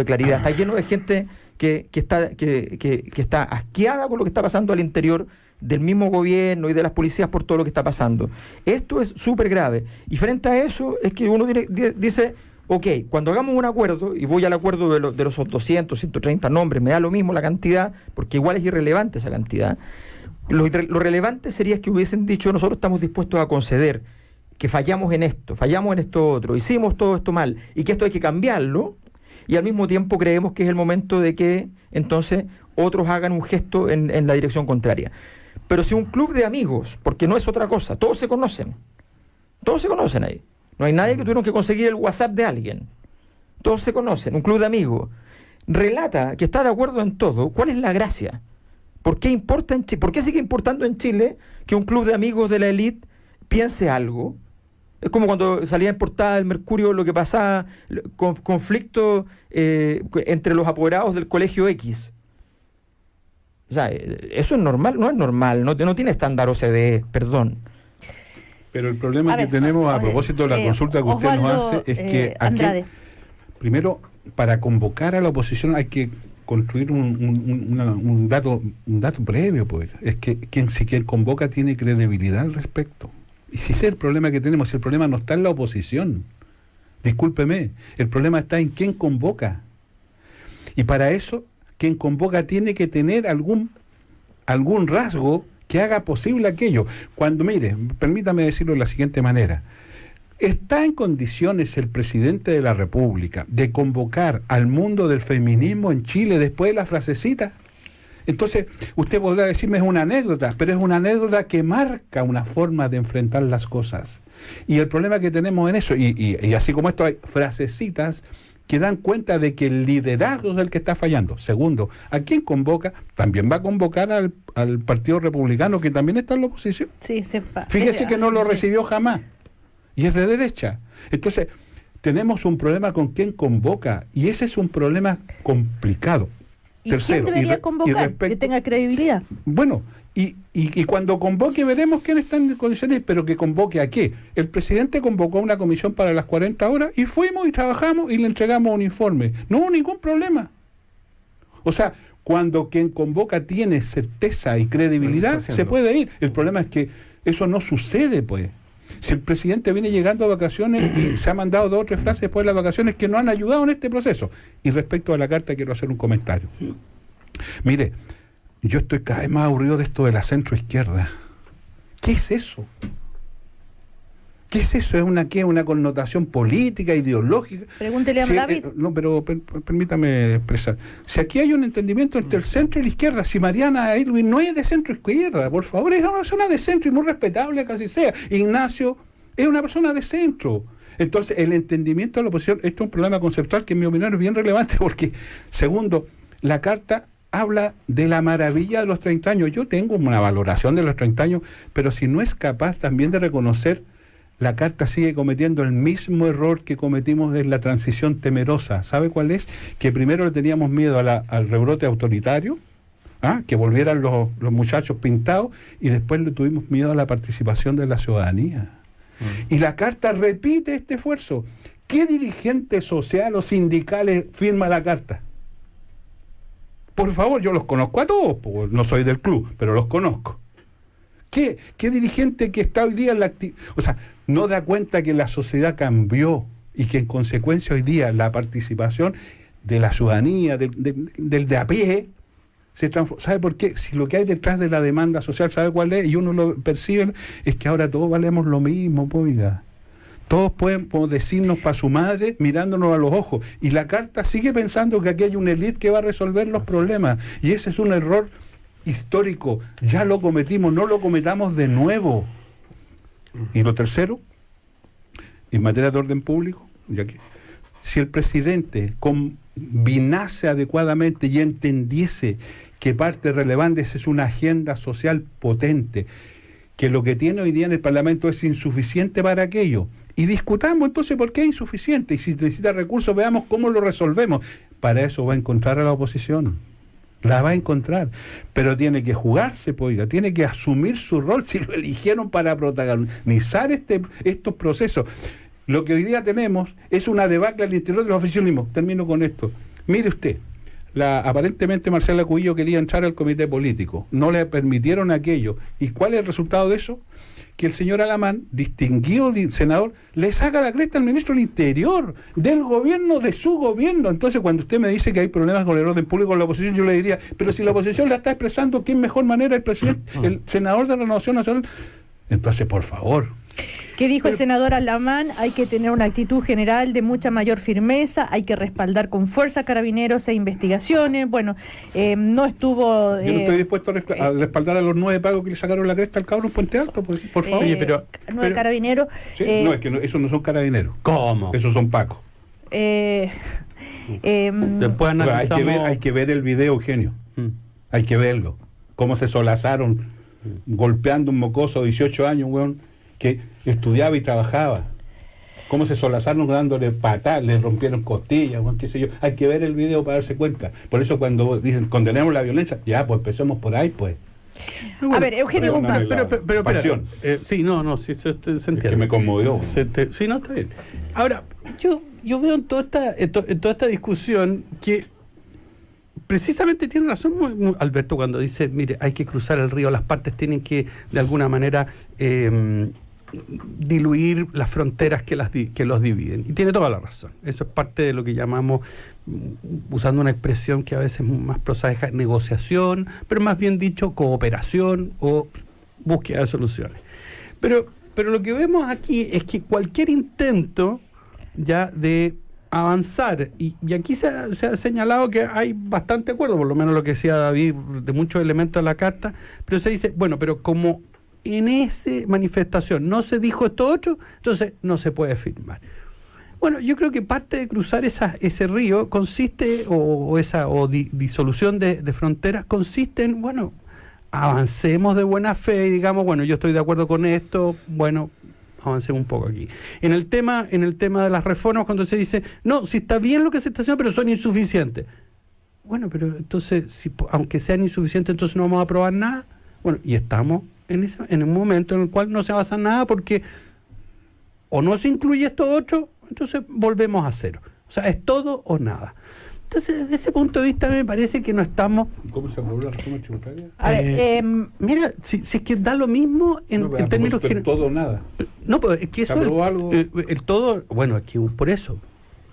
claridad. Está lleno de gente que está asqueada con lo que está pasando al interior del mismo gobierno y de las policías por todo lo que está pasando. Esto es súper grave. Y frente a eso es que uno dice... Ok, cuando hagamos un acuerdo, y voy al acuerdo de los 200, 130 nombres, me da lo mismo la cantidad, porque igual es irrelevante esa cantidad. Lo relevante sería que hubiesen dicho, nosotros estamos dispuestos a conceder que fallamos en esto otro, hicimos todo esto mal, y que esto hay que cambiarlo, y al mismo tiempo creemos que es el momento de que entonces otros hagan un gesto en la dirección contraria. Pero si un club de amigos, porque no es otra cosa, todos se conocen ahí. No hay nadie que tuvieron que conseguir el WhatsApp de alguien. Todos se conocen, un club de amigos. Relata que está de acuerdo en todo. ¿Cuál es la gracia? ¿Por qué sigue importando en Chile que un club de amigos de la élite piense algo? Es como cuando salía en portada del Mercurio lo que pasaba, conflicto entre los apoderados del colegio X. O sea, eso es normal, no es normal, no tiene estándar OCDE, perdón. Pero el problema que tenemos a propósito de la consulta que usted nos hace es que aquí, primero, para convocar a la oposición hay que construir un dato previo, pues. Es que quien convoca tiene credibilidad al respecto. Y si ese es el problema que tenemos, si el problema no está en la oposición, discúlpeme, el problema está en quién convoca. Y para eso, quien convoca tiene que tener algún rasgo que haga posible aquello. Cuando, mire, permítame decirlo de la siguiente manera. ¿Está en condiciones el presidente de la República de convocar al mundo del feminismo en Chile después de la frasecita? Entonces, usted podrá decirme es una anécdota, pero es una anécdota que marca una forma de enfrentar las cosas. Y el problema que tenemos en eso, y así como esto hay frasecitas que dan cuenta de que el liderazgo es el que está fallando. Segundo, ¿a quién convoca? También va a convocar al Partido Republicano, que también está en la oposición. Sí, Fíjese que no lo recibió jamás. Y es de derecha. Entonces, tenemos un problema con quién convoca. Y ese es un problema complicado. ¿Y quién debería convocar? Que tenga credibilidad. Bueno, y cuando convoque veremos quién está en condiciones, pero que convoque a qué. El presidente convocó a una comisión para las 40 horas y fuimos y trabajamos y le entregamos un informe. No hubo ningún problema. O sea, cuando quien convoca tiene certeza y credibilidad, se puede ir. El problema es que eso no sucede, pues. Si el presidente viene llegando a vacaciones y se ha mandado 2 o 3 frases después de las vacaciones que no han ayudado en este proceso. Y respecto a la carta quiero hacer un comentario. Mire, yo estoy cada vez más aburrido de esto de la centroizquierda. ¿Qué es eso? ¿Qué es eso? ¿Es una connotación política, ideológica? Pregúntele a David. No, pero permítame expresar. Si aquí hay un entendimiento entre el centro y la izquierda, si Mariana Aylwin no es de centro izquierda, por favor, es una persona de centro y muy respetable que así sea. Ignacio es una persona de centro. Entonces, el entendimiento de la oposición, esto es un problema conceptual que en mi opinión es bien relevante porque, segundo, la carta habla de la maravilla de los 30 años. Yo tengo una valoración de los 30 años, pero si no es capaz también de reconocer, la carta sigue cometiendo el mismo error que cometimos en la transición temerosa. ¿Sabe cuál es? Que primero le teníamos miedo al rebrote autoritario, que volvieran los muchachos pintados, y después le tuvimos miedo a la participación de la ciudadanía. Y la carta repite este esfuerzo. ¿Qué dirigente social o sindical firma la carta? Por favor, yo los conozco a todos, porque no soy del club, pero los conozco. ¿Qué dirigente que está hoy día en la actividad? O sea, no da cuenta que la sociedad cambió y que en consecuencia hoy día la participación de la ciudadanía, del de a pie, se transforma. ¿Sabe por qué? Si lo que hay detrás de la demanda social, ¿sabe cuál es? Y uno lo percibe, es que ahora todos valemos lo mismo, oiga. Todos podemos decirnos para su madre mirándonos a los ojos. Y la carta sigue pensando que aquí hay una élite que va a resolver los problemas. Y ese es un error histórico. Ya lo cometimos, no lo cometamos de nuevo. Y lo tercero, en materia de orden público, ya que si el presidente combinase adecuadamente y entendiese que parte relevante es una agenda social potente, que lo que tiene hoy día en el Parlamento es insuficiente para aquello, y discutamos entonces por qué es insuficiente, y si necesita recursos veamos cómo lo resolvemos. Para eso va a encontrar a la oposición, la va a encontrar, pero tiene que jugarse, oiga, tiene que asumir su rol, si lo eligieron para protagonizar estos procesos. Lo que hoy día tenemos es una debacle al interior del oficialismo. Termino con esto. Mire usted, aparentemente Marcela Cubillo quería entrar al comité político, no le permitieron aquello. ¿Y cuál es el resultado de eso? Que el señor Alamán, distinguido senador, le saca la cresta al ministro del Interior, del gobierno, de su gobierno. Entonces, cuando usted me dice que hay problemas con el orden público con la oposición, yo le diría, pero si la oposición la está expresando, ¿qué mejor manera el presidente, el senador de Renovación Nacional? Entonces, por favor. ¿Qué dijo el senador Alamán? Hay que tener una actitud general de mucha mayor firmeza, hay que respaldar con fuerza Carabineros e investigaciones. Bueno, no estuvo... Yo no estoy dispuesto a respaldar a los 9 pagos que le sacaron la cresta al cabrón en Puente Alto, por favor. Oye, pero 9 Carabineros... ¿Sí? No, es que esos no son Carabineros. ¿Cómo? Esos son pacos. Después analizamos... hay que ver el video, Eugenio. Hay que verlo. Cómo se solazaron golpeando un mocoso de 18 años, weón, que estudiaba y trabajaba. Cómo se solazaron dándole patadas, le rompieron costillas, qué sé yo. Hay que ver el video para darse cuenta. Por eso cuando dicen condenemos la violencia, ya, pues empecemos por ahí, pues. A ver, Eugenio Guzmán. Pero pasión. Sí, se entiende. Es que me conmovió. Sí, no, está bien. Ahora, yo veo en toda esta discusión que precisamente tiene razón Alberto cuando dice, mire, hay que cruzar el río, las partes tienen que de alguna manera diluir las fronteras que los dividen. Y tiene toda la razón. Eso es parte de lo que llamamos, usando una expresión que a veces es más prosaica, negociación, pero más bien dicho, cooperación o búsqueda de soluciones. Pero lo que vemos aquí es que cualquier intento ya de avanzar, y aquí se ha señalado que hay bastante acuerdo, por lo menos lo que decía David, de muchos elementos de la carta, pero se dice, bueno, pero como en esa manifestación no se dijo esto otro, entonces no se puede firmar. Bueno, yo creo que parte de cruzar ese río consiste, o disolución de fronteras consiste en, bueno, avancemos de buena fe y digamos, bueno, yo estoy de acuerdo con esto, bueno, avancemos un poco aquí. En el tema de las reformas, cuando se dice, no, si está bien lo que se está haciendo, pero son insuficientes. Bueno, pero entonces, aunque sean insuficientes, entonces no vamos a aprobar nada. Bueno, y estamos en un momento en el cual no se avanza nada porque o no se incluye esto otro, entonces volvemos a cero. O sea, es todo o nada. Entonces, desde ese punto de vista me parece que no estamos... ¿Cómo se aprobó la reforma tributaria? A ver, mira, si es que da lo mismo en términos generales... todo o nada. No, pues es que eso... ¿Se aprobó algo? El todo... Bueno, es que por eso.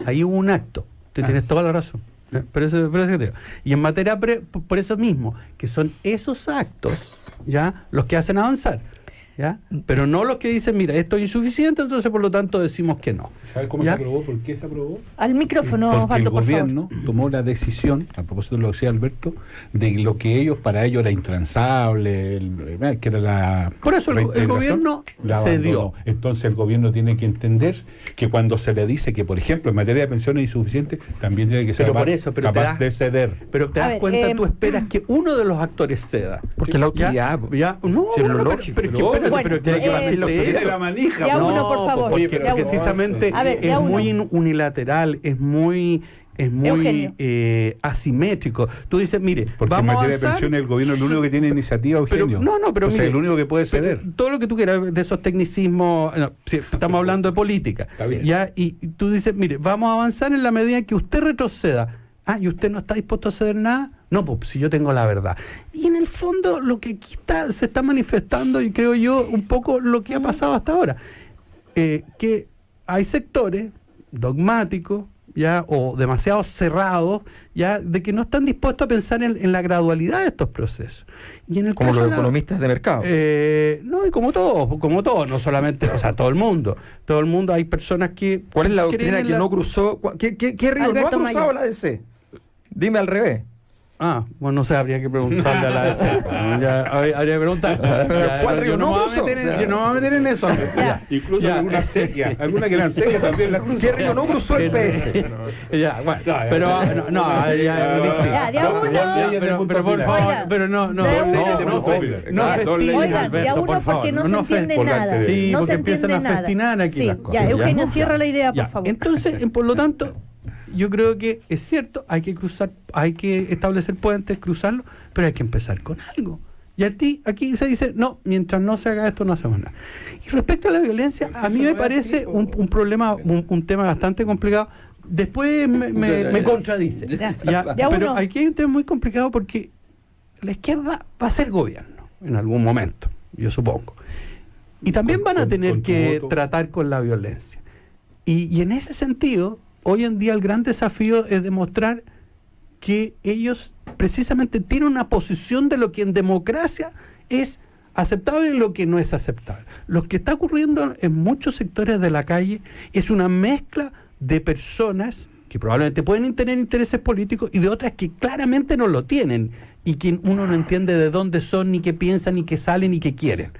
Ahí hubo un acto. Tú tienes toda la razón. Pero eso que te digo. Y en materia... por eso mismo, que son esos actos ya los que hacen avanzar. ¿ya? Pero no los que dicen, mira, esto es insuficiente, entonces por lo tanto decimos que no. ¿Sabes cómo ¿ya? se aprobó? ¿Por qué se aprobó? Al micrófono, Porque Osvaldo, el por favor. gobierno tomó la decisión, a propósito de lo que decía Alberto, de lo que para ellos era intransable, que era la... Por eso el gobierno la cedió. abandonó. Entonces el gobierno tiene que entender que cuando se le dice que, por ejemplo, en materia de pensiones es insuficiente, también tiene que ser capaz de ceder. Pero te das cuenta, tú esperas que uno de los actores ceda. Porque la autoridad... No, si es lo pero lógico. es que espérate, tiene que mantener la manija. Ya uno, por favor. Porque Ya uno. precisamente A ver, es muy unilateral, es muy asimétrico. Tú dices, mire, porque vamos en materia a de avanzar, pensiones el gobierno es el único que tiene iniciativa, Eugenio. Pero o sea, mire, el único que puede ceder. todo lo que tú quieras de esos tecnicismos, estamos hablando de política. ¿Ya? Y tú dices, mire, vamos a avanzar en la medida en que usted retroceda. ¿Y usted no está dispuesto a ceder nada? No, pues si yo tengo la verdad. Y en el fondo lo que aquí se está manifestando, y creo yo, un poco lo que ha pasado hasta ahora, que hay sectores dogmáticos, ya, o demasiado cerrados, ya, de que no están dispuestos a pensar en la gradualidad de estos procesos. Y en el como caso los economistas de mercado. No, y como todos, no solamente, o sea, todo el mundo, hay personas que... ¿Cuál es la doctrina que no cruzó? ¿Qué río no ha cruzado la DC? Dime al revés. Bueno, no sé, habría que preguntarle a la DC. Habría que preguntar. ¿Cuál río no cruzó? Yo no me voy a meter en eso. Incluso algunas sequias, algunas que eran sequias también las cruzó. ¿Qué río no cruzó el PS? Pero por favor, pero no porque no se entiende nada. Sí, no porque se empiezan a festinar aquí las cosas. Ya, Eugenio, cierra la idea, por favor. Entonces, por lo tanto, yo creo que es cierto, hay que cruzar, hay que establecer puentes, cruzarlo, pero hay que empezar con algo. Y aquí se dice, no, mientras no se haga esto no hacemos nada. Y respecto a la violencia, a mí me parece un problema, un tema bastante complicado. Después me contradice. Pero aquí hay un tema muy complicado porque la izquierda va a ser gobierno en algún momento, yo supongo. Y también van a tener que tratar con la violencia. Y en ese sentido, hoy en día el gran desafío es demostrar que ellos precisamente tienen una posición de lo que en democracia es aceptable y lo que no es aceptable. Lo que está ocurriendo en muchos sectores de la calle es una mezcla de personas que probablemente pueden tener intereses políticos y de otras que claramente no lo tienen y que uno no entiende de dónde son, ni qué piensan, ni qué salen, ni qué quieren.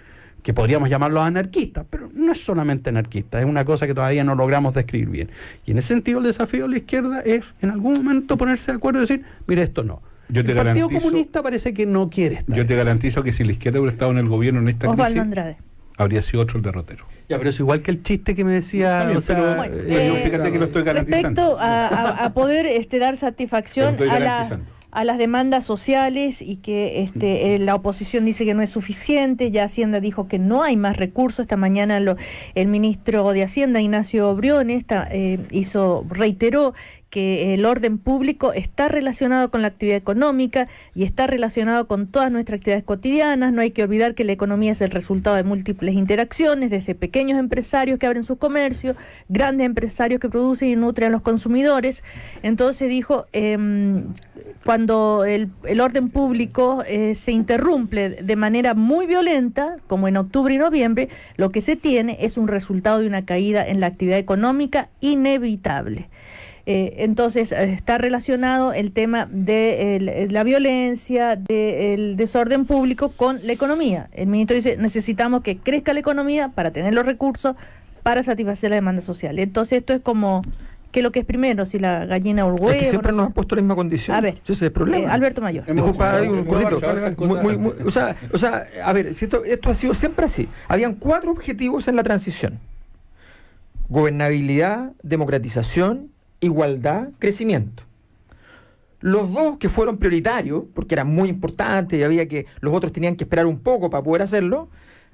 Que podríamos llamarlos anarquistas, pero no es solamente anarquista, es una cosa que todavía no logramos describir bien. Y en ese sentido el desafío de la izquierda es en algún momento ponerse de acuerdo y decir, mire, esto no. El Partido Comunista parece que no quiere estar. Yo te garantizo que si la izquierda hubiera estado en el gobierno en esta crisis, habría sido otro el derrotero. Ya, pero es igual que el chiste que me decía... También, pero fíjate que lo estoy garantizando. Respecto a poder dar satisfacción a las demandas sociales y que la oposición dice que no es suficiente, ya Hacienda dijo que no hay más recursos. Esta mañana el ministro de Hacienda, Ignacio Briones, reiteró que el orden público está relacionado con la actividad económica y está relacionado con todas nuestras actividades cotidianas. No hay que olvidar que la economía es el resultado de múltiples interacciones, desde pequeños empresarios que abren sus comercios, grandes empresarios que producen y nutren a los consumidores. Entonces dijo, cuando el orden público se interrumpe de manera muy violenta, como en octubre y noviembre, lo que se tiene es un resultado de una caída en la actividad económica inevitable. Entonces está relacionado el tema de la violencia, del desorden público con la economía. El ministro dice, necesitamos que crezca la economía para tener los recursos para satisfacer la demanda social. Entonces esto es como, ¿qué es lo que es primero? Si la gallina o el huevo. Es que siempre nos han puesto la misma condición. A ver, ese es el problema. Alberto Mayor. Disculpa, hay un cortito. O sea, a ver, si esto ha sido siempre así. Habían 4 objetivos en la transición: gobernabilidad, democratización, igualdad, crecimiento. Los 2 que fueron prioritarios, porque eran muy importantes y los otros tenían que esperar un poco para poder hacerlo,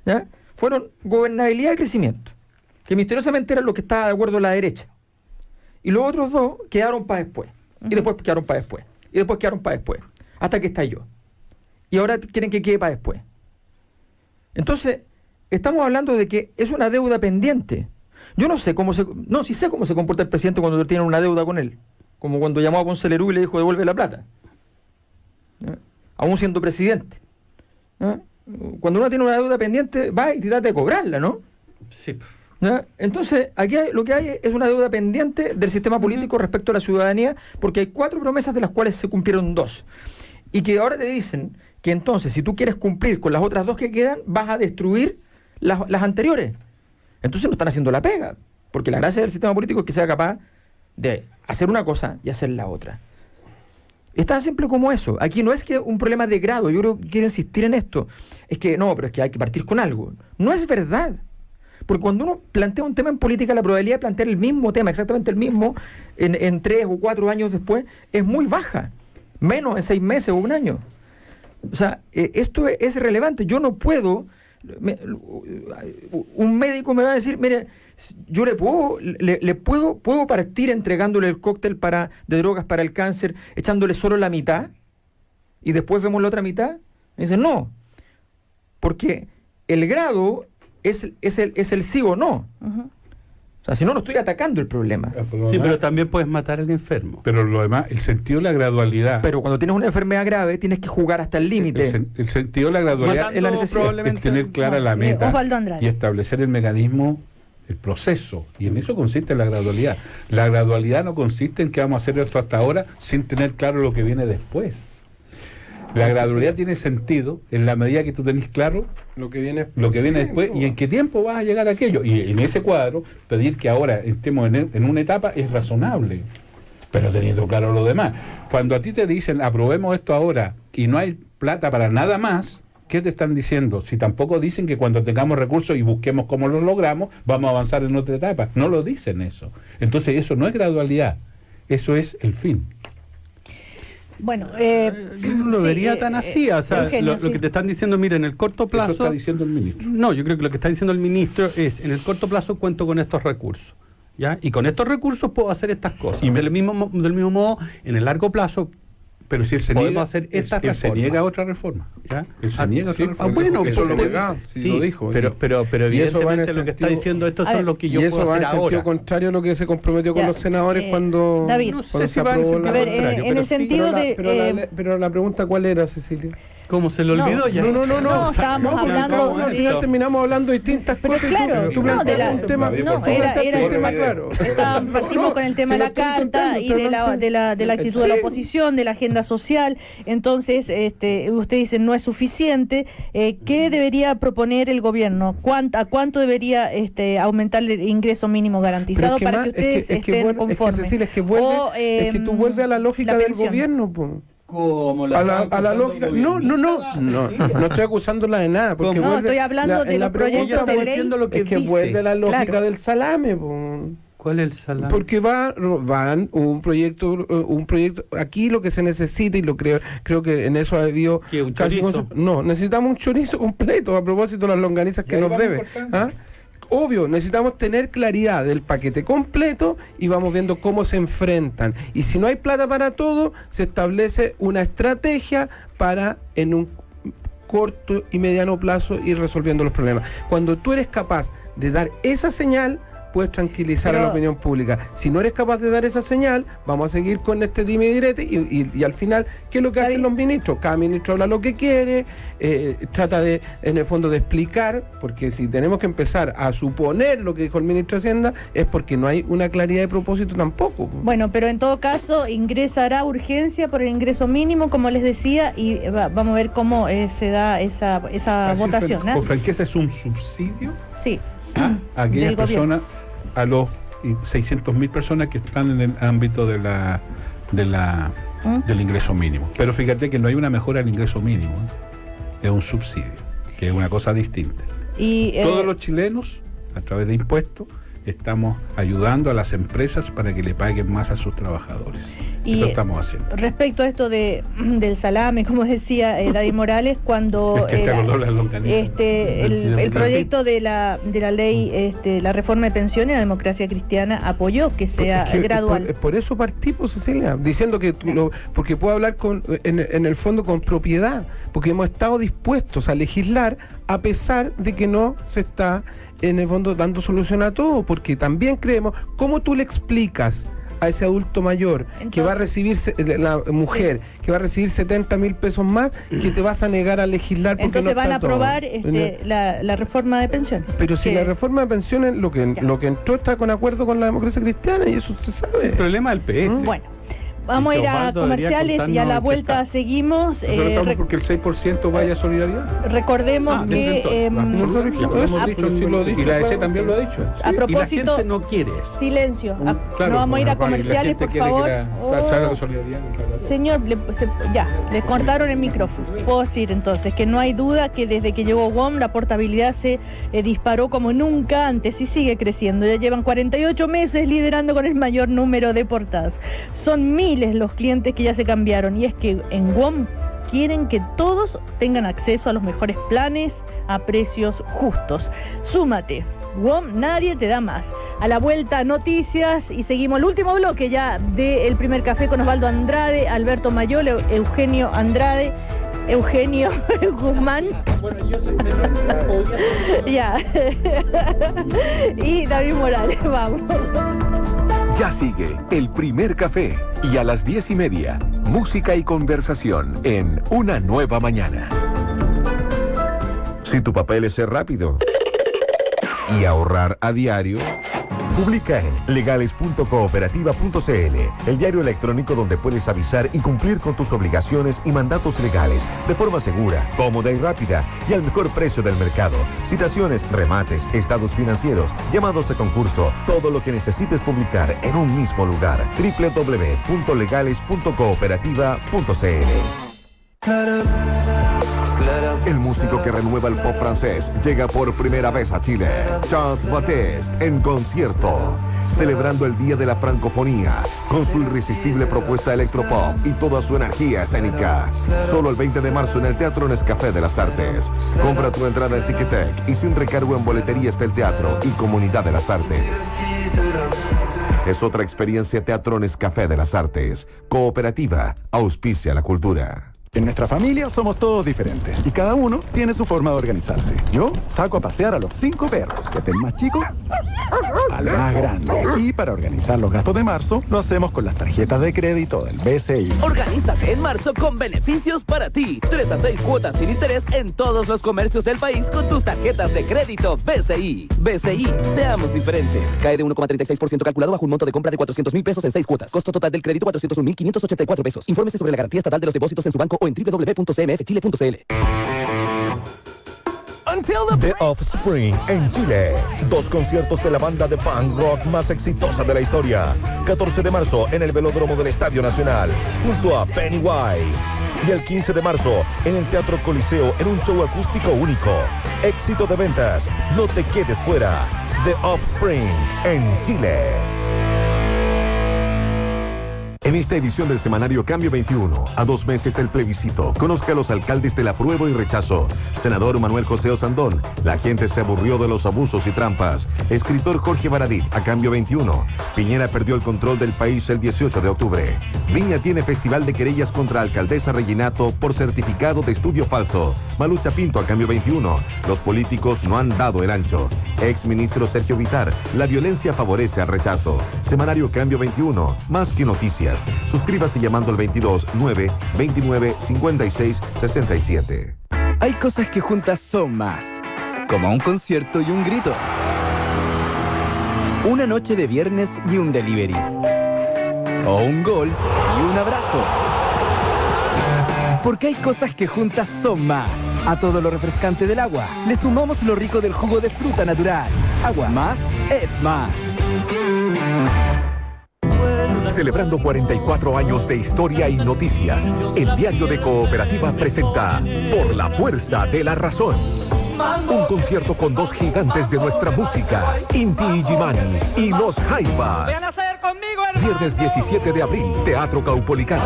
¿ya?, fueron gobernabilidad y crecimiento, que misteriosamente eran los que estaba de acuerdo la derecha. Y los otros 2 quedaron para después, y después quedaron para después, y después quedaron para después, hasta que estalló. Y ahora quieren que quede para después. Entonces, estamos hablando de que es una deuda pendiente. Yo no sé sí sé cómo se comporta el presidente cuando tiene una deuda con él. Como cuando llamó a Ponce Lerú y le dijo devuelve la plata. ¿Ya? Aún siendo presidente. ¿Ya? Cuando uno tiene una deuda pendiente, va y trata de cobrarla, ¿no? Sí. ¿Ya? Entonces, aquí lo que hay es una deuda pendiente del sistema político respecto a la ciudadanía, porque hay 4 promesas de las cuales se cumplieron 2. Y que ahora te dicen que entonces, si tú quieres cumplir con las otras 2 que quedan, vas a destruir las anteriores. Entonces no están haciendo la pega, porque la gracia del sistema político es que sea capaz de hacer una cosa y hacer la otra. Es tan simple como eso. Aquí no es que un problema de grado, yo quiero insistir en esto. Es que no, pero es que hay que partir con algo. No es verdad. Porque cuando uno plantea un tema en política, la probabilidad de plantear el mismo tema, exactamente el mismo, en 3 o 4 años después, es muy baja. Menos en 6 meses o un año. O sea, esto es relevante. Yo no puedo... un médico me va a decir, mire, yo puedo partir entregándole el cóctel de drogas para el cáncer, echándole solo la mitad, y después vemos la otra mitad. Me dicen, no, porque el grado es el sí o no. O sea, si no, no estoy atacando el problema. Sí, pero también puedes matar al enfermo. Pero lo demás, el sentido de la gradualidad... Pero cuando tienes una enfermedad grave, tienes que jugar hasta el límite. El sentido de la gradualidad es tener clara la meta y establecer el mecanismo, el proceso. Y en eso consiste la gradualidad. La gradualidad no consiste en que vamos a hacer esto hasta ahora sin tener claro lo que viene después. La gradualidad tiene sentido en la medida que tú tenés claro lo que viene después y en qué tiempo vas a llegar a aquello. Y en ese cuadro, pedir que ahora estemos en una etapa es razonable, pero teniendo claro lo demás. Cuando a ti te dicen, aprobemos esto ahora y no hay plata para nada más, ¿qué te están diciendo? Si tampoco dicen que cuando tengamos recursos y busquemos cómo lo logramos, vamos a avanzar en otra etapa. No lo dicen eso. Entonces eso no es gradualidad, eso es el fin. Bueno, yo no lo vería tan así. O sea, Eugenio, lo que te están diciendo, mira, en el corto plazo... Eso está diciendo el ministro. No, yo creo que lo que está diciendo el ministro es, en el corto plazo cuento con estos recursos, ¿ya? Y con estos recursos puedo hacer estas cosas. Y del mismo modo, en el largo plazo... Pero si él se podemos hacer esta reforma. Se niega a otra reforma. ¿Ya? Él se niega a otra reforma. Bueno, eso lo dijo. Pero evidentemente lo que está diciendo esto son lo que yo puedo hacer ahora. Y eso va en sentido contrario a lo que se comprometió con los senadores cuando... David, no sé si va en sentido contrario. En el sentido de... Pero la pregunta, ¿cuál era, Cecilia? ¿Cómo se le olvidó ya? No, estábamos hablando... Al final terminamos hablando de distintas cosas. Claro, partimos con el tema de la carta y de la actitud de la oposición, de la agenda social. Entonces, usted dice no es suficiente. ¿Qué debería proponer el gobierno? ¿A cuánto debería aumentar el ingreso mínimo garantizado para que ustedes estén conformes? Es que tú vuelves a la lógica del gobierno, como a la lógica. No estoy acusándola de nada, porque no, estoy hablando de los proyectos de ley. Es que vuelve a la lógica del salame. ¿Cuál es el salame? Porque van un proyecto, aquí lo que se necesita, y lo creo que en eso ha habido casi necesitamos un chorizo completo, a propósito de las longanizas que nos debe. Obvio, necesitamos tener claridad del paquete completo y vamos viendo cómo se enfrentan. Y si no hay plata para todo, se establece una estrategia para en un corto y mediano plazo ir resolviendo los problemas. Cuando tú eres capaz de dar esa señal, puedes tranquilizar a la opinión pública. Si no eres capaz de dar esa señal, vamos a seguir con este dime y direte y al final, ¿qué es lo que hacen los ministros? Cada ministro habla lo que quiere, trata de, en el fondo, de explicar, porque si tenemos que empezar a suponer lo que dijo el ministro de Hacienda, es porque no hay una claridad de propósito tampoco. Bueno, pero en todo caso, ingresará urgencia por el ingreso mínimo, como les decía, y vamos a ver cómo se da esa votación. ¿Con franqueza es un subsidio? Sí. A aquellas personas, a los 600.000 personas que están en el ámbito del ingreso mínimo. Pero fíjate que no hay una mejora del ingreso mínimo, es un subsidio, que es una cosa distinta. Todos los chilenos, a través de impuestos, estamos ayudando a las empresas para que le paguen más a sus trabajadores. Eso estamos haciendo. Respecto a esto del salame, como decía David Morales, cuando el proyecto de la ley, la reforma de pensiones, la Democracia Cristiana apoyó que sea gradual. Por eso partimos, Cecilia, diciendo que porque puedo hablar en el fondo con propiedad, porque hemos estado dispuestos a legislar a pesar de que no se está en el fondo dando solución a todo, porque también creemos, ¿cómo tú le explicas a ese adulto mayor que va a recibir, la mujer, que va a recibir 70.000 pesos más, que te vas a negar a legislar porque entonces no van a está todo. aprobar la reforma de pensiones. Pero si la reforma de pensiones lo que entró está con acuerdo con la democracia cristiana y eso usted sabe. El problema del PS. Bueno. Vamos a ir a comerciales y a la vuelta seguimos. Pero estamos porque el 6% vaya a solidaridad. Recordemos que... y la EC también lo ha dicho. A propósito... Y la gente no quiere. Silencio. Claro, no vamos a ir a comerciales, por favor. Señor, les cortaron el micrófono. Puedo decir entonces que no hay duda que desde que llegó WOM la portabilidad se disparó como nunca antes y sigue creciendo. Ya llevan 48 meses liderando con el mayor número de portadas. Son miles los clientes que ya se cambiaron y es que en WOM quieren que todos tengan acceso a los mejores planes a precios justos. Súmate. WOM, nadie te da más. A la vuelta, noticias y seguimos el último bloque ya del primer café con Osvaldo Andrade, Alberto Mayol, Eugenio Andrade, Eugenio Guzmán. Ya. Y David Morales, vamos. Ya sigue el primer café y a las 10:30, música y conversación en Una Nueva Mañana. Si tu papel es ser rápido y ahorrar a diario, publica en legales.cooperativa.cl, el diario electrónico donde puedes avisar y cumplir con tus obligaciones y mandatos legales de forma segura, cómoda y rápida y al mejor precio del mercado. Citaciones, remates, estados financieros, llamados a concurso, todo lo que necesites publicar en un mismo lugar. www.legales.cooperativa.cl. El músico que renueva el pop francés llega por primera vez a Chile. Charles Batiste en concierto, celebrando el Día de la Francofonía, con su irresistible propuesta electropop y toda su energía escénica. Solo el 20 de marzo en el Teatro Nescafé de las Artes. Compra tu entrada en Ticketek y sin recargo en boleterías del teatro y Comunidad de las Artes. Es otra experiencia Teatro Nescafé de las Artes. Cooperativa, auspicia la cultura. En nuestra familia somos todos diferentes y cada uno tiene su forma de organizarse. Yo saco a pasear a los 5 perros, desde el más chico al más grande. Y para organizar los gastos de marzo, lo hacemos con las tarjetas de crédito del BCI. Organízate en marzo con beneficios para ti. 3 a 6 cuotas sin interés en todos los comercios del país con tus tarjetas de crédito BCI. BCI, seamos diferentes. Cae de 1,36% calculado bajo un monto de compra de 400.000 pesos en 6 cuotas. Costo total del crédito 401.584 pesos. Infórmese sobre la garantía estatal de los depósitos en su banco o en www.cmfchile.cl. The Offspring en Chile. 2 conciertos de la banda de punk rock más exitosa de la historia. 14 de marzo en el Velódromo del Estadio Nacional, junto a Pennywise. Y el 15 de marzo en el Teatro Coliseo en un show acústico único. Éxito de ventas. No te quedes fuera. The Offspring en Chile. En esta edición del semanario Cambio 21, a 2 meses del plebiscito, conozca a los alcaldes del apruebo y rechazo. Senador Manuel José Osandón, la gente se aburrió de los abusos y trampas. Escritor Jorge Baradit, a Cambio 21. Piñera perdió el control del país el 18 de octubre. Viña tiene festival de querellas contra alcaldesa Reginato por certificado de estudio falso. Malucha Pinto, a Cambio 21. Los políticos no han dado el ancho. Ex ministro Sergio Vitar, la violencia favorece al rechazo. Semanario Cambio 21, más que noticias. Suscríbase llamando al 22 9 29 56 67. Hay cosas que juntas son más, como un concierto y un grito, una noche de viernes y un delivery, o un gol y un abrazo. Porque hay cosas que juntas son más. A todo lo refrescante del agua le sumamos lo rico del jugo de fruta natural. Agua más es más. Celebrando 44 años de historia y noticias, el diario de Cooperativa presenta Por la Fuerza de la Razón. Un concierto con 2 gigantes de nuestra música, Inti Illimani y Los Jaivas. Viernes 17 de abril, Teatro Caupolicán.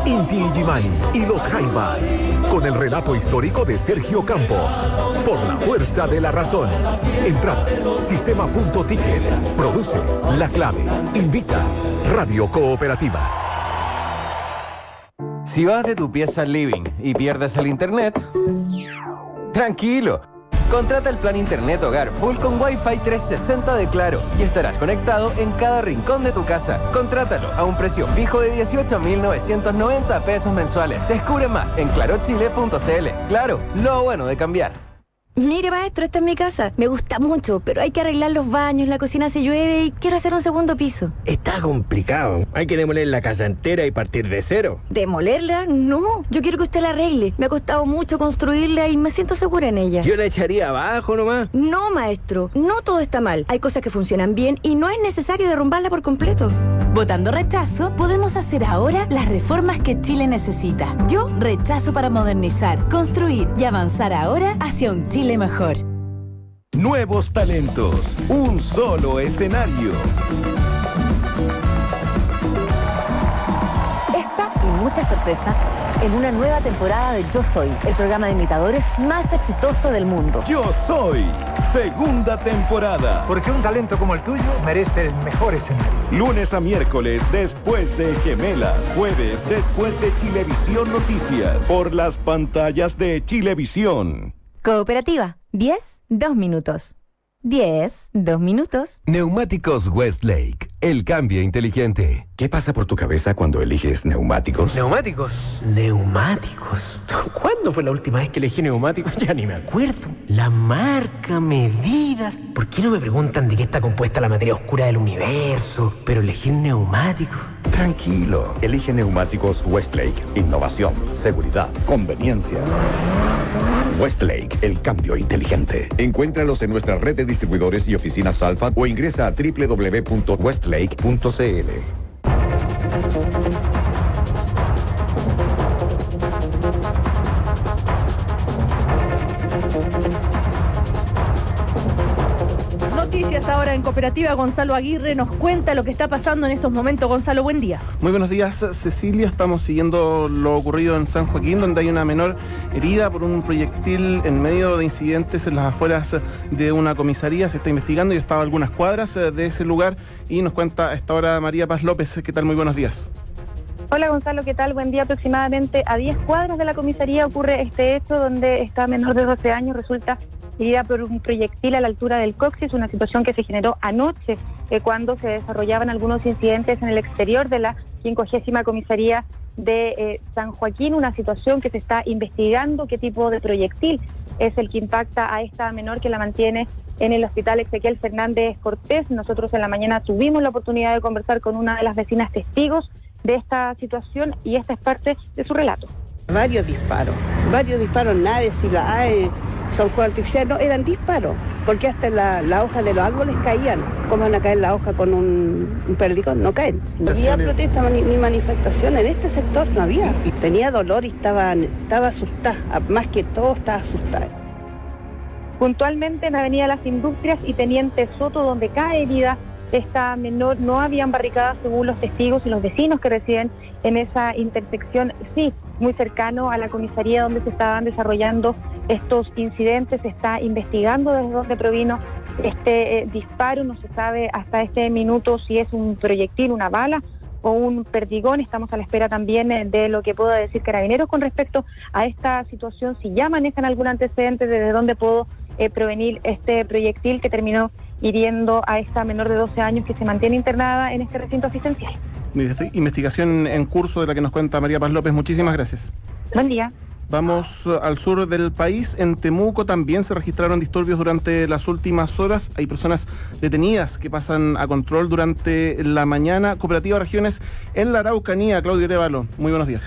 Inti Illimani y Los Jaivas, con el relato histórico de Sergio Campos. Por la Fuerza de la Razón. Entradas, sistema.ticket. Produce La Clave. Invita Radio Cooperativa. Si vas de tu pieza al living y pierdes el internet, tranquilo. Contrata el plan Internet Hogar Full con Wi-Fi 360 de Claro y estarás conectado en cada rincón de tu casa. Contrátalo a un precio fijo de 18.990 pesos mensuales. Descubre más en clarochile.cl. Claro, lo bueno de cambiar. Mire, maestro, esta es mi casa. Me gusta mucho, pero hay que arreglar los baños, la cocina se llueve y quiero hacer un segundo piso. Está complicado. Hay que demoler la casa entera y partir de cero. ¿Demolerla? No. Yo quiero que usted la arregle. Me ha costado mucho construirla y me siento segura en ella. Yo la echaría abajo nomás. No, maestro. No todo está mal. Hay cosas que funcionan bien y no es necesario derrumbarla por completo. Votando rechazo, podemos hacer ahora las reformas que Chile necesita. Yo rechazo para modernizar, construir y avanzar ahora hacia un Chile mejor. Nuevos talentos, un solo escenario. Esta y muchas sorpresas en una nueva temporada de Yo Soy, el programa de imitadores más exitoso del mundo. Yo Soy, segunda temporada. Porque un talento como el tuyo merece el mejor escenario. Lunes a miércoles después de Gemelas. Jueves después de Chilevisión Noticias. Por las pantallas de Chilevisión. Cooperativa, 10, 2 minutos. 10, 2 minutos. Neumáticos Westlake, el cambio inteligente. ¿Qué pasa por tu cabeza cuando eliges neumáticos? ¿Neumáticos? ¿Neumáticos? ¿Cuándo fue la última vez que elegí neumáticos? Ya ni me acuerdo. La marca, medidas. ¿Por qué no me preguntan de qué está compuesta la materia oscura del universo? Pero elegir neumáticos. Tranquilo, elige neumáticos Westlake. Innovación, seguridad, conveniencia. Westlake, el cambio inteligente. Encuéntralos en nuestra red de distribuidores y oficinas Alfa o ingresa a www.westlake.cl. Noticias ahora en Cooperativa. Gonzalo Aguirre nos cuenta lo que está pasando en estos momentos. Gonzalo, buen día. Muy buenos días, Cecilia. Estamos siguiendo lo ocurrido en San Joaquín, donde hay una menor herida por un proyectil en medio de incidentes en las afueras de una comisaría. Se está investigando. Yo estaba a algunas cuadras de ese lugar y nos cuenta a esta hora María Paz López. ¿Qué tal? Muy buenos días. Hola Gonzalo, ¿qué tal? Buen día. Aproximadamente a 10 cuadras de la comisaría ocurre este hecho donde esta menor de 12 años resulta herida por un proyectil a la altura del coxis, una situación que se generó anoche cuando se desarrollaban algunos incidentes en el exterior de la 50ª comisaría de San Joaquín, una situación que se está investigando qué tipo de proyectil es el que impacta a esta menor que la mantiene en el hospital Ezequiel Fernández Cortés. Nosotros en la mañana tuvimos la oportunidad de conversar con una de las vecinas testigos de esta situación y esta es parte de su relato. Varios disparos, nadie si la hay. Son fuegos artificiales, no, eran disparos, porque hasta la hoja de los árboles caían. ¿Cómo van a caer la hoja con un perdigón? No caen. No había protesta ni manifestación en este sector, no había. Y tenía dolor y estaba asustada, más que todo estaba asustada. Puntualmente en Avenida Las Industrias y Teniente Soto, donde cae herida esta menor, no habían barricadas según los testigos y los vecinos que residen en esa intersección, sí, muy cercano a la comisaría donde se estaban desarrollando estos incidentes. Se está investigando desde dónde provino este disparo. No se sabe hasta este minuto si es un proyectil, una bala o un perdigón. Estamos a la espera también de lo que pueda decir Carabineros con respecto a esta situación, si ya manejan algún antecedente, desde dónde pudo provenir este proyectil que terminó hiriendo a esta menor de 12 años que se mantiene internada en este recinto asistencial. Investigación en curso de la que nos cuenta María Paz López. Muchísimas gracias. Buen día. Vamos al sur del país. En Temuco también se registraron disturbios durante las últimas horas. Hay personas detenidas que pasan a control durante la mañana. Cooperativa Regiones en la Araucanía. Claudio Arevalo, muy buenos días.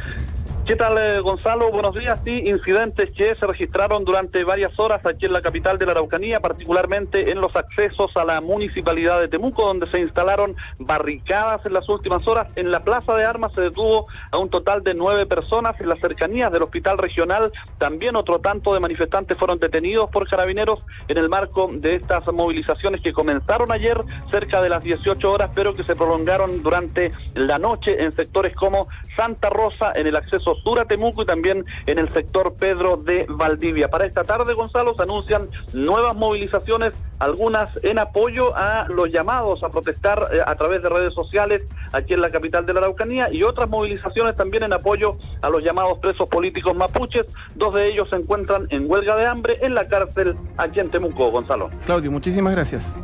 ¿Qué tal, Gonzalo? Buenos días. Sí, incidentes que se registraron durante varias horas aquí en la capital de la Araucanía, particularmente en los accesos a la municipalidad de Temuco, donde se instalaron barricadas en las últimas horas. En la Plaza de Armas se detuvo a un total de 9 personas. En las cercanías del hospital regional también otro tanto de manifestantes fueron detenidos por Carabineros en el marco de estas movilizaciones que comenzaron ayer cerca de las 18 horas, pero que se prolongaron durante la noche en sectores como Santa Rosa, en el acceso acceso sur a Temuco y también en el sector Pedro de Valdivia. Para esta tarde, Gonzalo, se anuncian nuevas movilizaciones, algunas en apoyo a los llamados a protestar a través de redes sociales aquí en la capital de la Araucanía, y otras movilizaciones también en apoyo a los llamados presos políticos mapuches. 2 de ellos se encuentran en huelga de hambre en la cárcel aquí en Temuco, Gonzalo. Claudio, muchísimas gracias.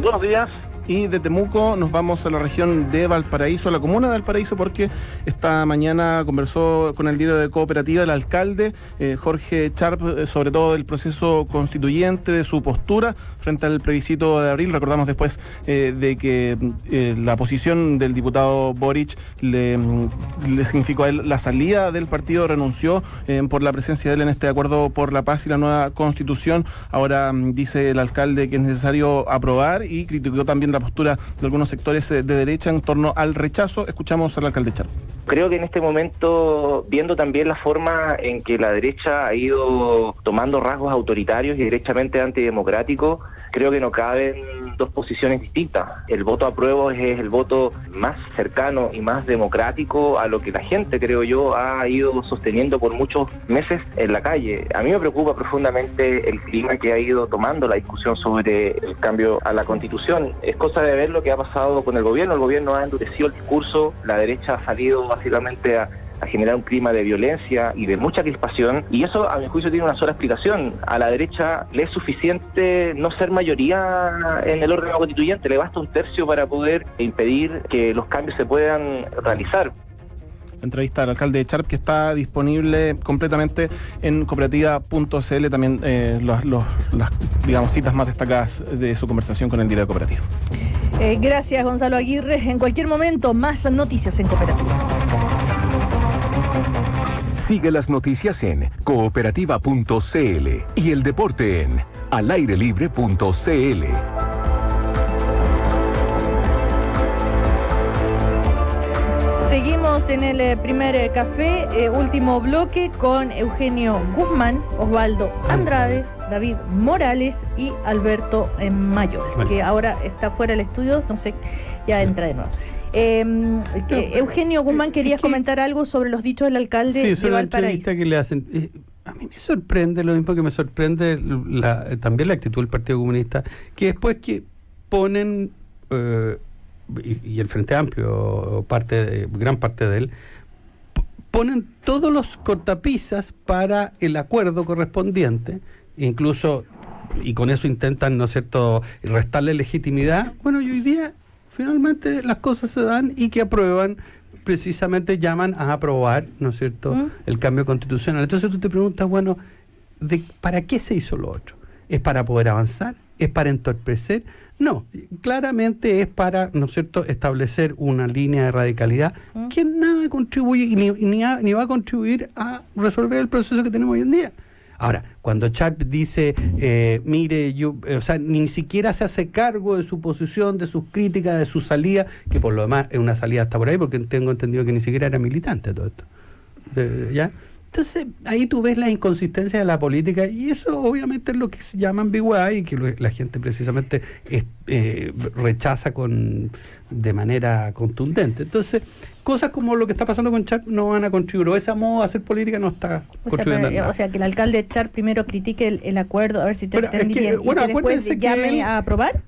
Buenos días. Y de Temuco nos vamos a la región de Valparaíso, a la comuna de Valparaíso, porque esta mañana conversó con el diario de Cooperativa el alcalde Jorge Charp, sobre todo del proceso constituyente, de su postura frente al plebiscito de abril. Recordamos después de que la posición del diputado Boric le significó a él la salida del partido, renunció por la presencia de él en este acuerdo por la paz y la nueva constitución. Ahora dice el alcalde que es necesario aprobar, y criticó también la postura de algunos sectores de derecha en torno al rechazo. Escuchamos al alcalde Charp. Creo que en este momento, viendo también la forma en que la derecha ha ido tomando rasgos autoritarios y derechamente antidemocráticos, creo que no caben dos posiciones distintas. El voto apruebo es el voto más cercano y más democrático a lo que la gente, creo yo, ha ido sosteniendo por muchos meses en la calle. A mí me preocupa profundamente el clima que ha ido tomando la discusión sobre el cambio a la Constitución. Es cosa de ver lo que ha pasado con el gobierno. El gobierno ha endurecido el discurso, la derecha ha salido básicamente a generar un clima de violencia y de mucha crispación, y eso a mi juicio tiene una sola explicación. A la derecha le es suficiente no ser mayoría en el órgano constituyente, le basta 1/3 para poder impedir que los cambios se puedan realizar. Entrevista al alcalde de Charp, que está disponible completamente en cooperativa.cl, también las digamos, citas más destacadas de su conversación con el diario de Cooperativa. Gracias, Gonzalo Aguirre. En cualquier momento, más noticias en Cooperativa. Sigue las noticias en cooperativa.cl y el deporte en alairelibre.cl. Seguimos en el primer café, último bloque, con Eugenio Guzmán, Osvaldo Andrade, David Morales y Alberto Mayor, que ahora está fuera del estudio, no sé, ya entra de nuevo. Eugenio Guzmán, querías comentar algo sobre los dichos del alcalde de Valparaíso. Que le hacen. A mí me sorprende, lo mismo que me sorprende también la actitud del Partido Comunista, que después que ponen, y el Frente Amplio, gran parte de él, ponen todos los cortapisas para el acuerdo correspondiente, incluso, y con eso intentan, ¿no es cierto?, restarle legitimidad. Bueno, y hoy día finalmente las cosas se dan y que aprueban, precisamente llaman a aprobar, ¿no es cierto?, el cambio constitucional. Entonces tú te preguntas, bueno, ¿para qué se hizo lo otro? ¿Es para poder avanzar? ¿Es para entorpecer? No, claramente es para, ¿no es cierto?, establecer una línea de radicalidad que nada contribuye ni va a contribuir a resolver el proceso que tenemos hoy en día. Ahora, cuando Charp dice, mire, ni siquiera se hace cargo de su posición, de sus críticas, de su salida, que por lo demás es una salida hasta por ahí, porque tengo entendido que ni siquiera era militante todo esto. ¿Ya? Entonces, ahí tú ves la inconsistencia de la política, y eso obviamente es lo que se llama ambigüedad, y que la gente precisamente rechaza de manera contundente. Entonces, cosas como lo que está pasando con Charp no van a contribuir, o ese modo de hacer política no está contribuyendo nada. O sea, que el alcalde de Charp primero critique el acuerdo, a ver si te entendí bien, y que después llamen a aprobar.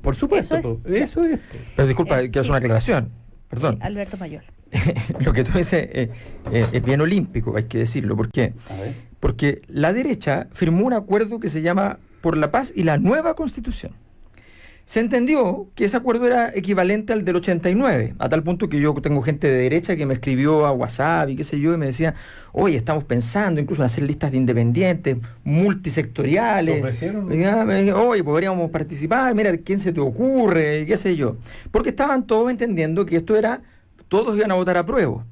Por supuesto, eso es. Pero disculpa, quiero hacer una aclaración. Perdón. Alberto Mayor. Lo que tú dices es bien olímpico, hay que decirlo. ¿Por qué? Porque la derecha firmó un acuerdo que se llama Por la Paz y la Nueva Constitución. Se entendió que ese acuerdo era equivalente al del 89, a tal punto que yo tengo gente de derecha que me escribió a WhatsApp y qué sé yo, y me decía, oye, estamos pensando incluso en hacer listas de independientes, multisectoriales. Oye, podríamos participar, mira, ¿quién se te ocurre? Y qué sé yo. Porque estaban todos entendiendo que esto era, todos iban a votar a prueba.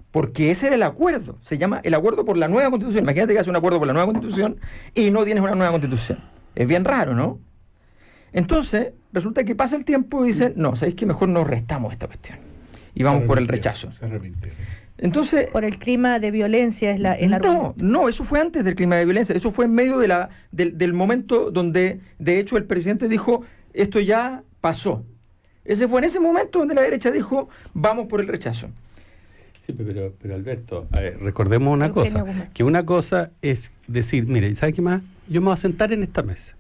Porque ese era el acuerdo, se llama el acuerdo por la nueva Constitución. Imagínate que haces un acuerdo por la nueva Constitución y no tienes una nueva Constitución. Es bien raro, ¿no? Entonces, resulta que pasa el tiempo y dicen, no, ¿sabéis qué? Mejor nos restamos esta cuestión y vamos por el rechazo. Entonces, por el clima de violencia es el argumento. No, eso fue antes del clima de violencia, eso fue en medio del momento donde, de hecho, el presidente dijo, esto ya pasó. Ese fue en ese momento donde la derecha dijo, vamos por el rechazo. Sí, pero Alberto, recordemos una cosa, que una cosa es decir, mire, ¿sabe qué más? Yo me voy a sentar en esta mesa.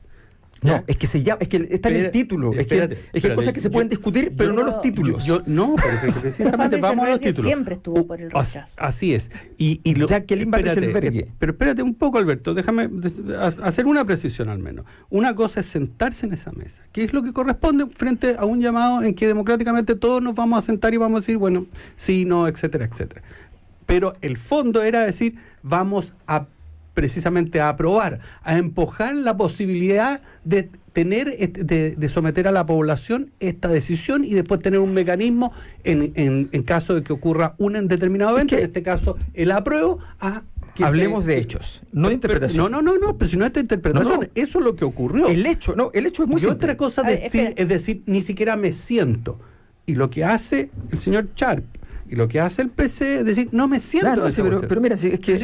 No, es que se llama, es que está en el título. Es que hay cosas que se pueden discutir, pero no los títulos. No, pero precisamente vamos a los títulos. Siempre estuvo por el rechazo. Así es. Y Jacqueline Van Rysselberghe. Pero espérate un poco, Alberto, déjame hacer una precisión al menos. Una cosa es sentarse en esa mesa, que es lo que corresponde frente a un llamado en que democráticamente todos nos vamos a sentar y vamos a decir, bueno, sí, no, etcétera, etcétera. Pero el fondo era decir, vamos a precisamente a aprobar, a empujar la posibilidad de tener, de someter a la población esta decisión y después tener un mecanismo en caso de que ocurra un determinado evento, en este caso el apruebo, hablemos de hechos, no de interpretación. No, pero si no es de interpretación, eso es lo que ocurrió. El hecho es muy simple. Y otra cosa es decir, ni siquiera me siento. Y lo que hace el señor Sharp y lo que hace el PC es decir, no me siento. Claro, sí, pero mira, sí, es que es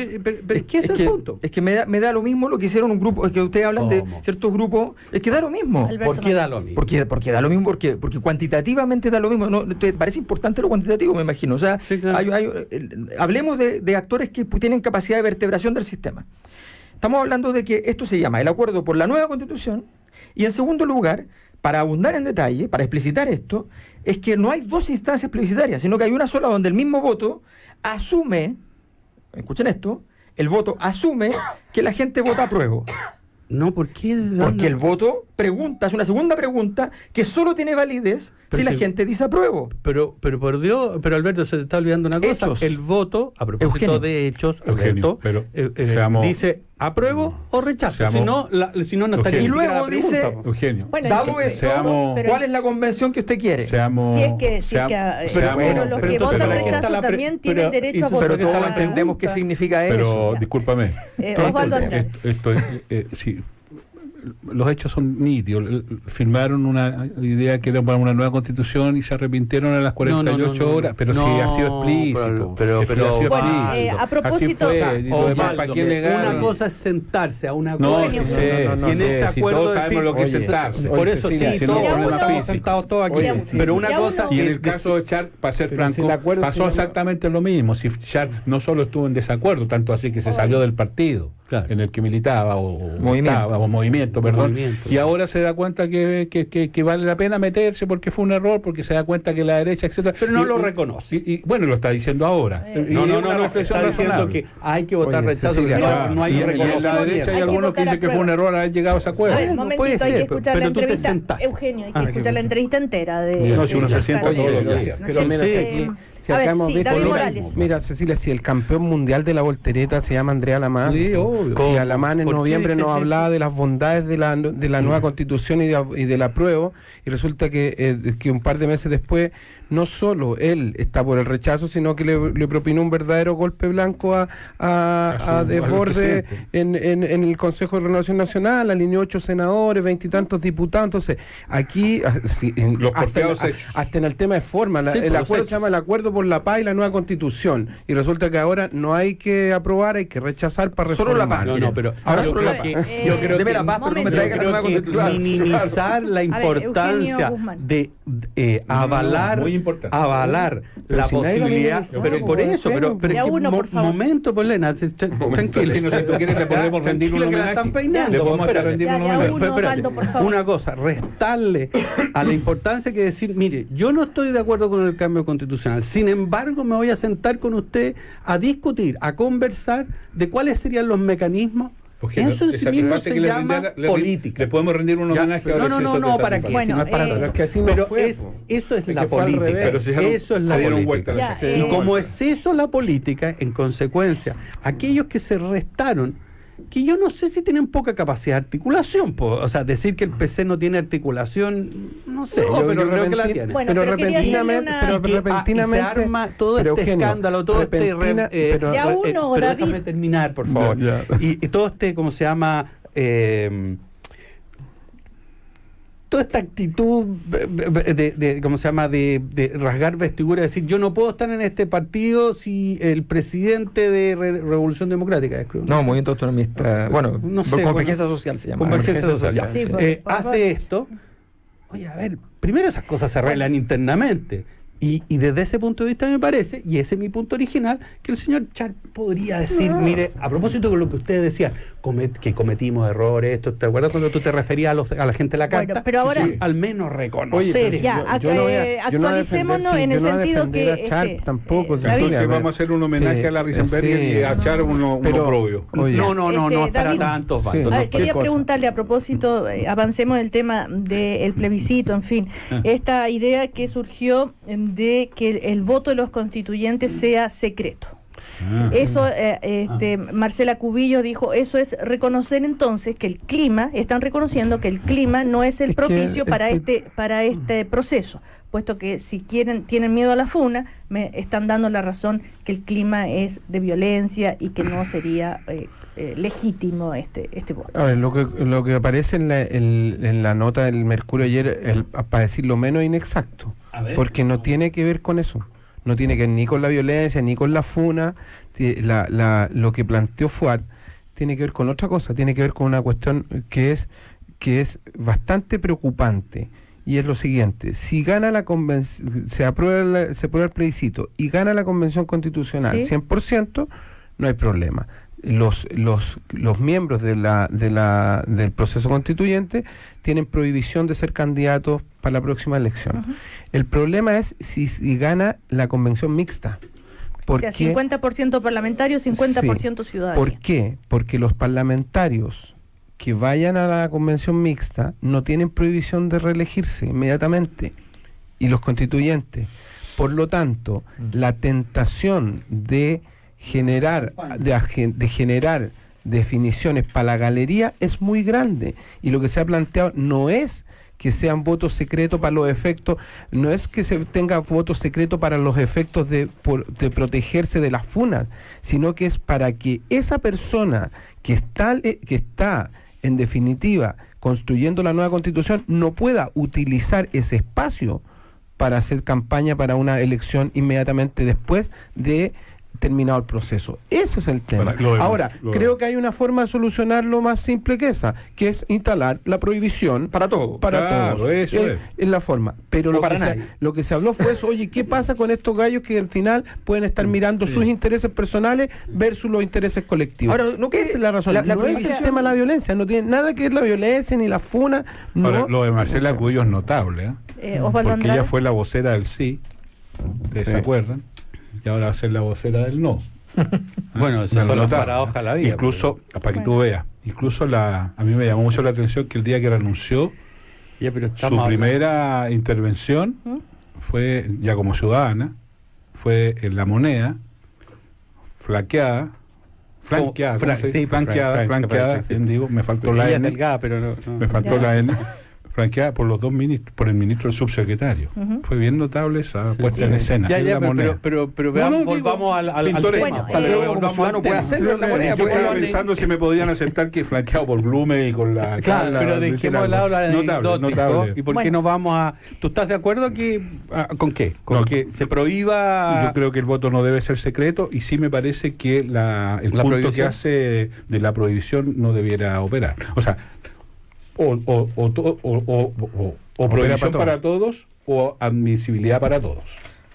el punto. Es que me da lo mismo lo que hicieron un grupo, es que ustedes hablan de ciertos grupos, es que da lo mismo. Alberto, ¿por qué da lo mismo? Porque da lo mismo, porque cuantitativamente da lo mismo. ¿No te parece importante lo cuantitativo, me imagino? O sea, sí, claro. Hablemos de actores que tienen capacidad de vertebración del sistema. Estamos hablando de que esto se llama el acuerdo por la nueva Constitución, y en segundo lugar, para abundar en detalle, para explicitar esto, es que no hay dos instancias plebiscitarias, sino que hay una sola donde el mismo voto asume, escuchen esto, el voto asume que la gente vota apruebo. No, ¿por qué? Porque el voto es una segunda pregunta que solo tiene validez si la gente dice apruebo. Pero por Dios, pero Alberto, se te está olvidando una cosa. Hechos. El voto, a propósito de hechos, Eugenio, Alberto, dice apruebo o rechazo. Si no, no estaría. Y luego dice, Eugenio, dado esto, ¿cuál es la convención que usted quiere? Pero los que votan rechazo también tienen derecho a votar. Pero todos entendemos qué significa eso. Pero discúlpame. Osvaldo Andrés. Sí. Los hechos son nítidos. Firmaron una idea que era para una nueva constitución y se arrepintieron a las 48 horas, pero sí ha sido explícito. A propósito, una cosa es sentarse a un acuerdo. Y en ese acuerdo todos sabemos lo que es sentarse. Por eso sí, todos estamos sentados todos aquí. Pero una cosa, y en el caso de Char, para ser franco, pasó exactamente lo mismo. Si Char no solo estuvo en desacuerdo, tanto así que se salió del partido en el que militaba o movimiento, y ahora se da cuenta que vale la pena meterse porque fue un error, porque se da cuenta que la derecha, etcétera, pero no lo reconoce. Y bueno, lo está diciendo ahora. Está diciendo que hay que votar rechazo, no hay reconocimiento. En la derecha hay algunos que dicen que fue un error haber llegado a ese acuerdo. Un momentito, hay que escuchar la entrevista. Eugenio, hay que escuchar la entrevista entera de... No, si uno se sienta todos los días. Si acá hemos visto, mira, Cecilia, si el campeón mundial de la voltereta se llama Andrea Alamán, si Alamán en noviembre nos hablaba de las bondades de la nueva constitución y del apruebo, y resulta que un par de meses después no solo él está por el rechazo, sino que le propinó un verdadero golpe blanco a Desbordes en el Consejo de Renovación Nacional, alineó 8 senadores, 20 y tantos diputados. Entonces, aquí, hasta en el tema de forma, el acuerdo se llama el Acuerdo por la Paz y la Nueva Constitución, y resulta que ahora no hay que aprobar, hay que rechazar para reformar. Solo la paz. Ahora solo la paz. Yo creo que la paz, pero no me traiga la Nueva Constitución. Minimizar la importancia de avalar la posibilidad, pero por eso, pero momento, pues Lena, tranquilo, si tú quieres le podemos rendir un homenaje. Una cosa, restarle a la importancia que decir, mire, yo no estoy de acuerdo con el cambio constitucional, sin embargo me voy a sentar con usted a discutir, a conversar de cuáles serían los mecanismos. Eso en sí mismo se llama política. Le podemos rendir un homenaje a No, ¿para qué? Bueno, si no es para pero eso es la política. Eso es la política. Y como es eso la política, en consecuencia, aquellos que se restaron, que yo no sé si tienen poca capacidad de articulación, o sea, decir que el PC no tiene articulación, no sé, yo creo que la tiene. Bueno, pero repentinamente se arma todo este escándalo, todo déjame terminar, por favor. Y todo ¿cómo se llama? Toda esta actitud ¿cómo se llama? De rasgar vestidura, decir yo no puedo estar en este partido si el presidente de Revolución Democrática Movimiento Autonomista, Convergencia Social se llama. Convergencia Social. Sí, hace esto. Oye, a ver, primero esas cosas se arreglan internamente. Y desde ese punto de vista me parece, y ese es mi punto original, que el señor Char podría decir, mire, a propósito de lo que ustedes decían, que cometimos errores, ¿te acuerdas cuando tú te referías a la gente de la carta? Bueno, pero ahora, al menos reconocer. Actualicémonos en el sentido que... tampoco. Entonces vamos a hacer un homenaje a la Risenberger y a Char uno propio. No, para tantos bandos. Quería preguntarle a propósito, avancemos en el tema del plebiscito, en fin, esta idea que surgió de que el voto de los constituyentes sea secreto. Eso, Marcela Cubillos dijo, eso es reconocer entonces que el clima, están reconociendo que el clima no es el propicio para este proceso, puesto que si tienen miedo a la funa, me están dando la razón que el clima es de violencia y que no sería legítimo este voto. A ver, lo que aparece en la nota del Mercurio ayer, para decirlo menos, inexacto, porque no tiene que ver con eso. No tiene que ver ni con la violencia, ni con la funa. Lo que planteó Fuad tiene que ver con otra cosa, tiene que ver con una cuestión que es bastante preocupante, y es lo siguiente: si gana la convención, se aprueba el plebiscito y gana la convención constitucional, ¿sí?, 100%, no hay problema. Los miembros del proceso constituyente tienen prohibición de ser candidatos para la próxima elección. El problema es si gana la convención mixta. O sea, 50% parlamentarios, 50% ciudadanos. ¿Por qué? Porque los parlamentarios que vayan a la convención mixta no tienen prohibición de reelegirse inmediatamente, y los constituyentes. Por lo tanto, la tentación de generar definiciones para la galería es muy grande, y lo que se ha planteado no es que sean votos secretos para los efectos, no es que se tenga votos secretos para los efectos de protegerse de las funas, sino que es para que esa persona que está en definitiva construyendo la nueva constitución no pueda utilizar ese espacio para hacer campaña para una elección inmediatamente después de terminado el proceso. Ese es el tema. Ahora, creo que hay una forma de solucionarlo más simple que esa, que es instalar la prohibición para todos. Eso es la forma. Pero lo que se habló fue eso: oye, ¿qué pasa con estos gallos que al final pueden estar mirando sus intereses personales versus los intereses colectivos? Ahora, esa es la razón. No es el tema de la violencia, no tiene nada que ver la violencia ni la funa. Ahora, lo de Marcela Cubillos es notable, porque ella fue la vocera del sí, ¿ustedes se acuerdan? Y ahora va a ser la vocera del no. Bueno, eso es una paradoja la vida. Incluso, para que tú veas, a mí me llamó mucho la atención que el día que renunció, su primera intervención fue, ya como ciudadana, fue en La Moneda, flanqueada, digo, me faltó la N. Delgada, pero me faltó la N. Franqueada por los dos ministros, por el ministro y el subsecretario. Fue bien notable esa puesta en escena. Pero veamos, volvamos al tema. Tal vez como ciudadano puede hacerlo en La Moneda. Yo estaba pensando si me podían aceptar que flanqueado por Blume y con la... Claro, pero dejemos de lado la notable. ¿Y por qué nos vamos a...? ¿Tú estás de acuerdo con qué? ¿Con que se prohíba...? Yo creo que el voto no debe ser secreto, y sí me parece que el punto que hace de la prohibición no debiera operar. O sea, o prohibición para todos o admisibilidad para todos.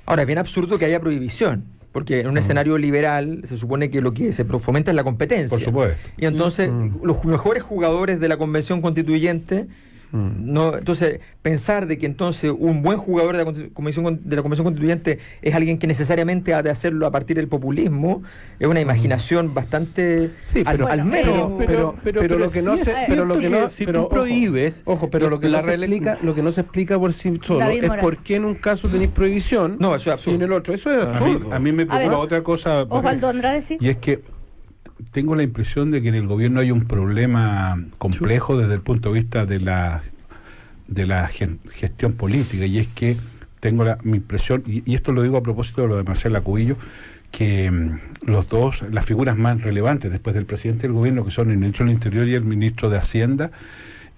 Ahora, es bien absurdo que haya prohibición, porque en un escenario liberal se supone que lo que se fomenta es la competencia. Por supuesto. Y entonces los mejores jugadores de la Convención Constituyente, entonces pensar de que entonces un buen jugador de la Convención Constituyente es alguien que necesariamente ha de hacerlo a partir del populismo, es una imaginación bastante al menos. Pero lo que no se, pero lo que no, si tú prohíbes, pero lo que no se explica por sí solo es por qué en un caso tenéis prohibición, no, eso es absurdo, y en el otro eso es absurdo. A mí me preocupa otra cosa. Osvaldo Andrade, sí. Y es que tengo la impresión de que en el gobierno hay un problema complejo desde el punto de vista de la gestión política, y es que tengo mi impresión, y esto lo digo a propósito de lo de Marcela Cubillos, que las figuras más relevantes después del presidente del gobierno, que son el ministro del Interior y el ministro de Hacienda,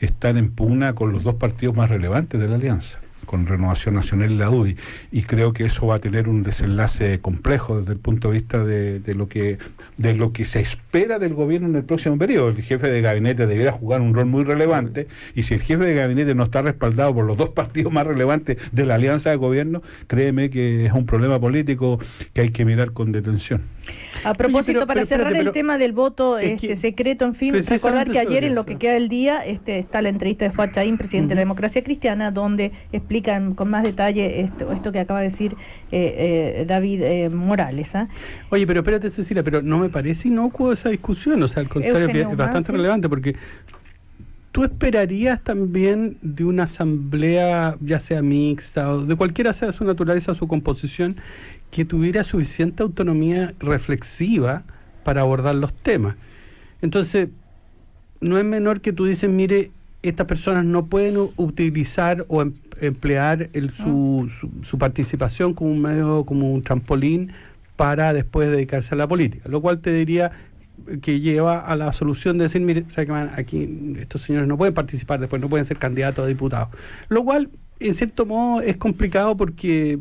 están en pugna con los dos partidos más relevantes de la alianza. Renovación Nacional y la UDI, y creo que eso va a tener un desenlace complejo desde el punto de vista de lo que se espera del gobierno en el próximo periodo. El jefe de gabinete debiera jugar un rol muy relevante, y si el jefe de gabinete no está respaldado por los dos partidos más relevantes de la alianza de gobierno, créeme que es un problema político que hay que mirar con detención. A propósito, para cerrar el tema del voto secreto, en fin, recordar que ayer en lo que queda del día está la entrevista de Fuad Chaín, presidente de la Democracia Cristiana, donde explican con más detalle esto que acaba de decir David Morales. Oye, pero espérate, Cecilia, pero no me parece inocuo esa discusión, o sea, al contrario, es bastante relevante, porque ¿tú esperarías también de una asamblea, ya sea mixta o de cualquiera sea su naturaleza, su composición, que tuviera suficiente autonomía reflexiva para abordar los temas? Entonces, no es menor que tú dices, mire, estas personas no pueden utilizar o emplear su participación como un medio, como un trampolín para después dedicarse a la política, lo cual te diría que lleva a la solución de decir, mire, aquí estos señores no pueden participar después, no pueden ser candidatos a diputados, lo cual en cierto modo es complicado porque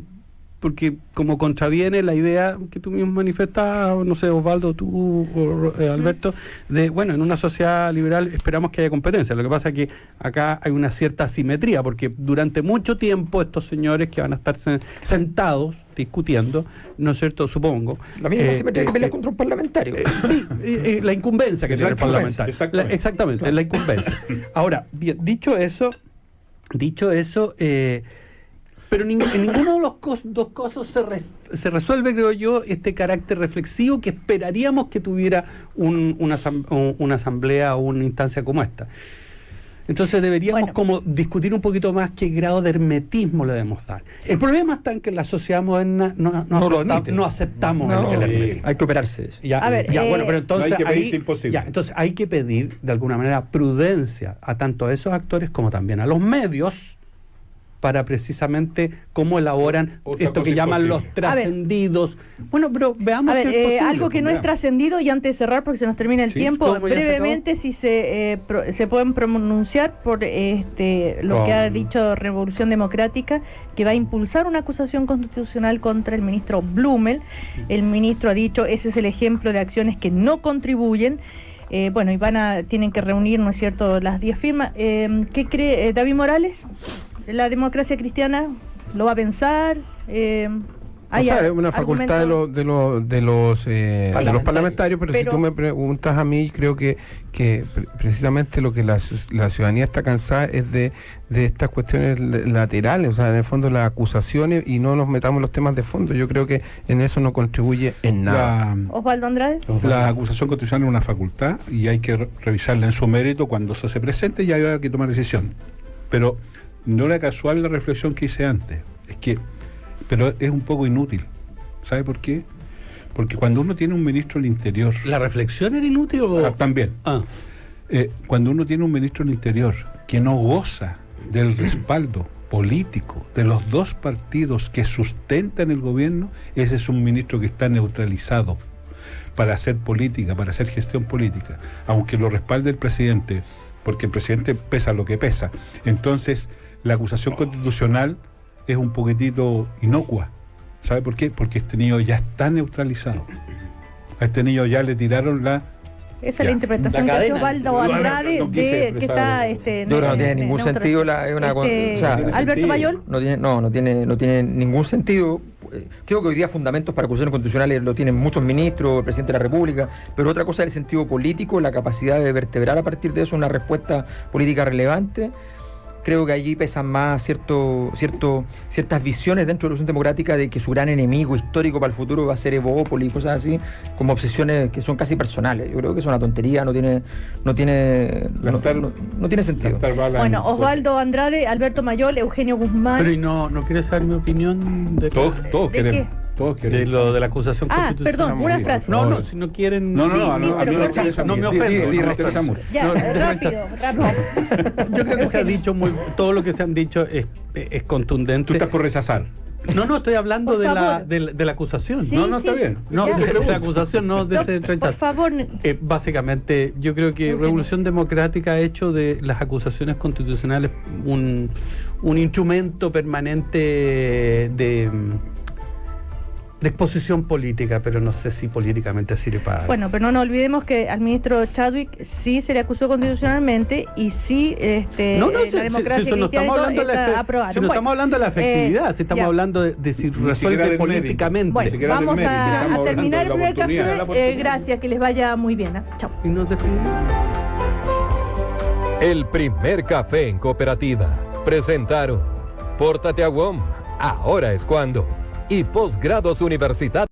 como contraviene la idea que tú mismo manifestas, no sé, Osvaldo, tú o Alberto, de, bueno, en una sociedad liberal esperamos que haya competencia. Lo que pasa es que acá hay una cierta asimetría, porque durante mucho tiempo estos señores que van a estar sentados discutiendo, ¿no es cierto?, supongo. La misma asimetría que pelea contra un parlamentario. Sí, la incumbencia que tiene el parlamentario. Exactamente, la incumbencia. Ahora, bien, dicho eso, pero en ninguno de los dos casos se resuelve, creo yo, este carácter reflexivo que esperaríamos que tuviera una asamblea o una instancia como esta. Entonces deberíamos como discutir un poquito más qué grado de hermetismo le debemos dar. El problema está en que en la sociedad moderna no aceptamos el hermetismo. Hay que operarse eso. Bueno, pero entonces no hay que pedir imposible. Entonces hay que pedir de alguna manera prudencia a tanto a esos actores como también a los medios, para precisamente cómo elaboran esto que llaman los trascendidos. Bueno, pero veamos si es posible, algo que no es trascendido, y antes de cerrar, porque se nos termina el tiempo, brevemente, si se pueden pronunciar por lo que ha dicho Revolución Democrática, que va a impulsar una acusación constitucional contra el ministro Blumel. El ministro ha dicho, ese es el ejemplo de acciones que no contribuyen. Y tienen que reunir, ¿no es cierto?, las 10 firmas. ¿Qué cree David Morales? ¿La Democracia Cristiana lo va a pensar? Es una facultad de los parlamentarios, pero si tú me preguntas a mí, creo que precisamente lo que la ciudadanía está cansada es de estas cuestiones laterales, o sea, en el fondo las acusaciones, y no nos metamos en los temas de fondo. Yo creo que en eso no contribuye en nada. Osvaldo Andrade. La acusación constitucional es una facultad y hay que revisarla en su mérito cuando se presente, y hay que tomar decisión. Pero no era casual la reflexión que hice antes, pero es un poco inútil. ¿Sabe por qué? Porque cuando uno tiene un ministro del Interior... ¿La reflexión era inútil o...? También. Cuando uno tiene un ministro del Interior que no goza del respaldo político de los dos partidos que sustentan el gobierno, ese es un ministro que está neutralizado para hacer política, para hacer gestión política, aunque lo respalde el presidente, porque el presidente pesa lo que pesa. Entonces, la acusación constitucional es un poquitito inocua. ¿Sabe por qué? Porque este niño ya está neutralizado. A este niño ya le tiraron la... Esa es la interpretación que hace Osvaldo Andrade que está... Yo creo que no tiene ningún sentido. Alberto Mayol. No tiene ningún sentido. Creo que hoy día fundamentos para acusaciones constitucionales lo tienen muchos ministros, el presidente de la República, pero otra cosa es el sentido político, la capacidad de vertebrar a partir de eso una respuesta política relevante. Creo que allí pesan más ciertas visiones dentro de la Revolución Democrática de que su gran enemigo histórico para el futuro va a ser Evópolis y cosas así, como obsesiones que son casi personales. Yo creo que es una tontería, no tiene sentido. Bueno, Osvaldo Andrade, Alberto Mayol, Eugenio Guzmán. Pero ¿y no quieres saber mi opinión de todos queremos? ¿Qué? De lo de la acusación constitucional. Perdón, una frase. No, si no quieren... No me ofendo. Rápido. Yo creo que se ha dicho todo lo que se han dicho es contundente. Tú estás por rechazar. No, estoy hablando de la acusación. Sí, está bien. No, de la acusación, no de ese rechazo. Por favor. Básicamente, yo creo que Revolución Democrática ha hecho de las acusaciones constitucionales un instrumento permanente de exposición política, pero no sé si políticamente sirve para... Bueno, pero no nos olvidemos que al ministro Chadwick sí se le acusó constitucionalmente y sí la democracia cristiana está aprobada. Si no estamos hablando de la efectividad, si estamos hablando de si resuelve políticamente. Bueno, vamos a terminar el primer café. Gracias, que les vaya muy bien. Chao. Y nos despedimos. El primer café en Cooperativa. Presentaron Pórtate a WOM. Ahora es cuando. Y Posgrados Universitarios.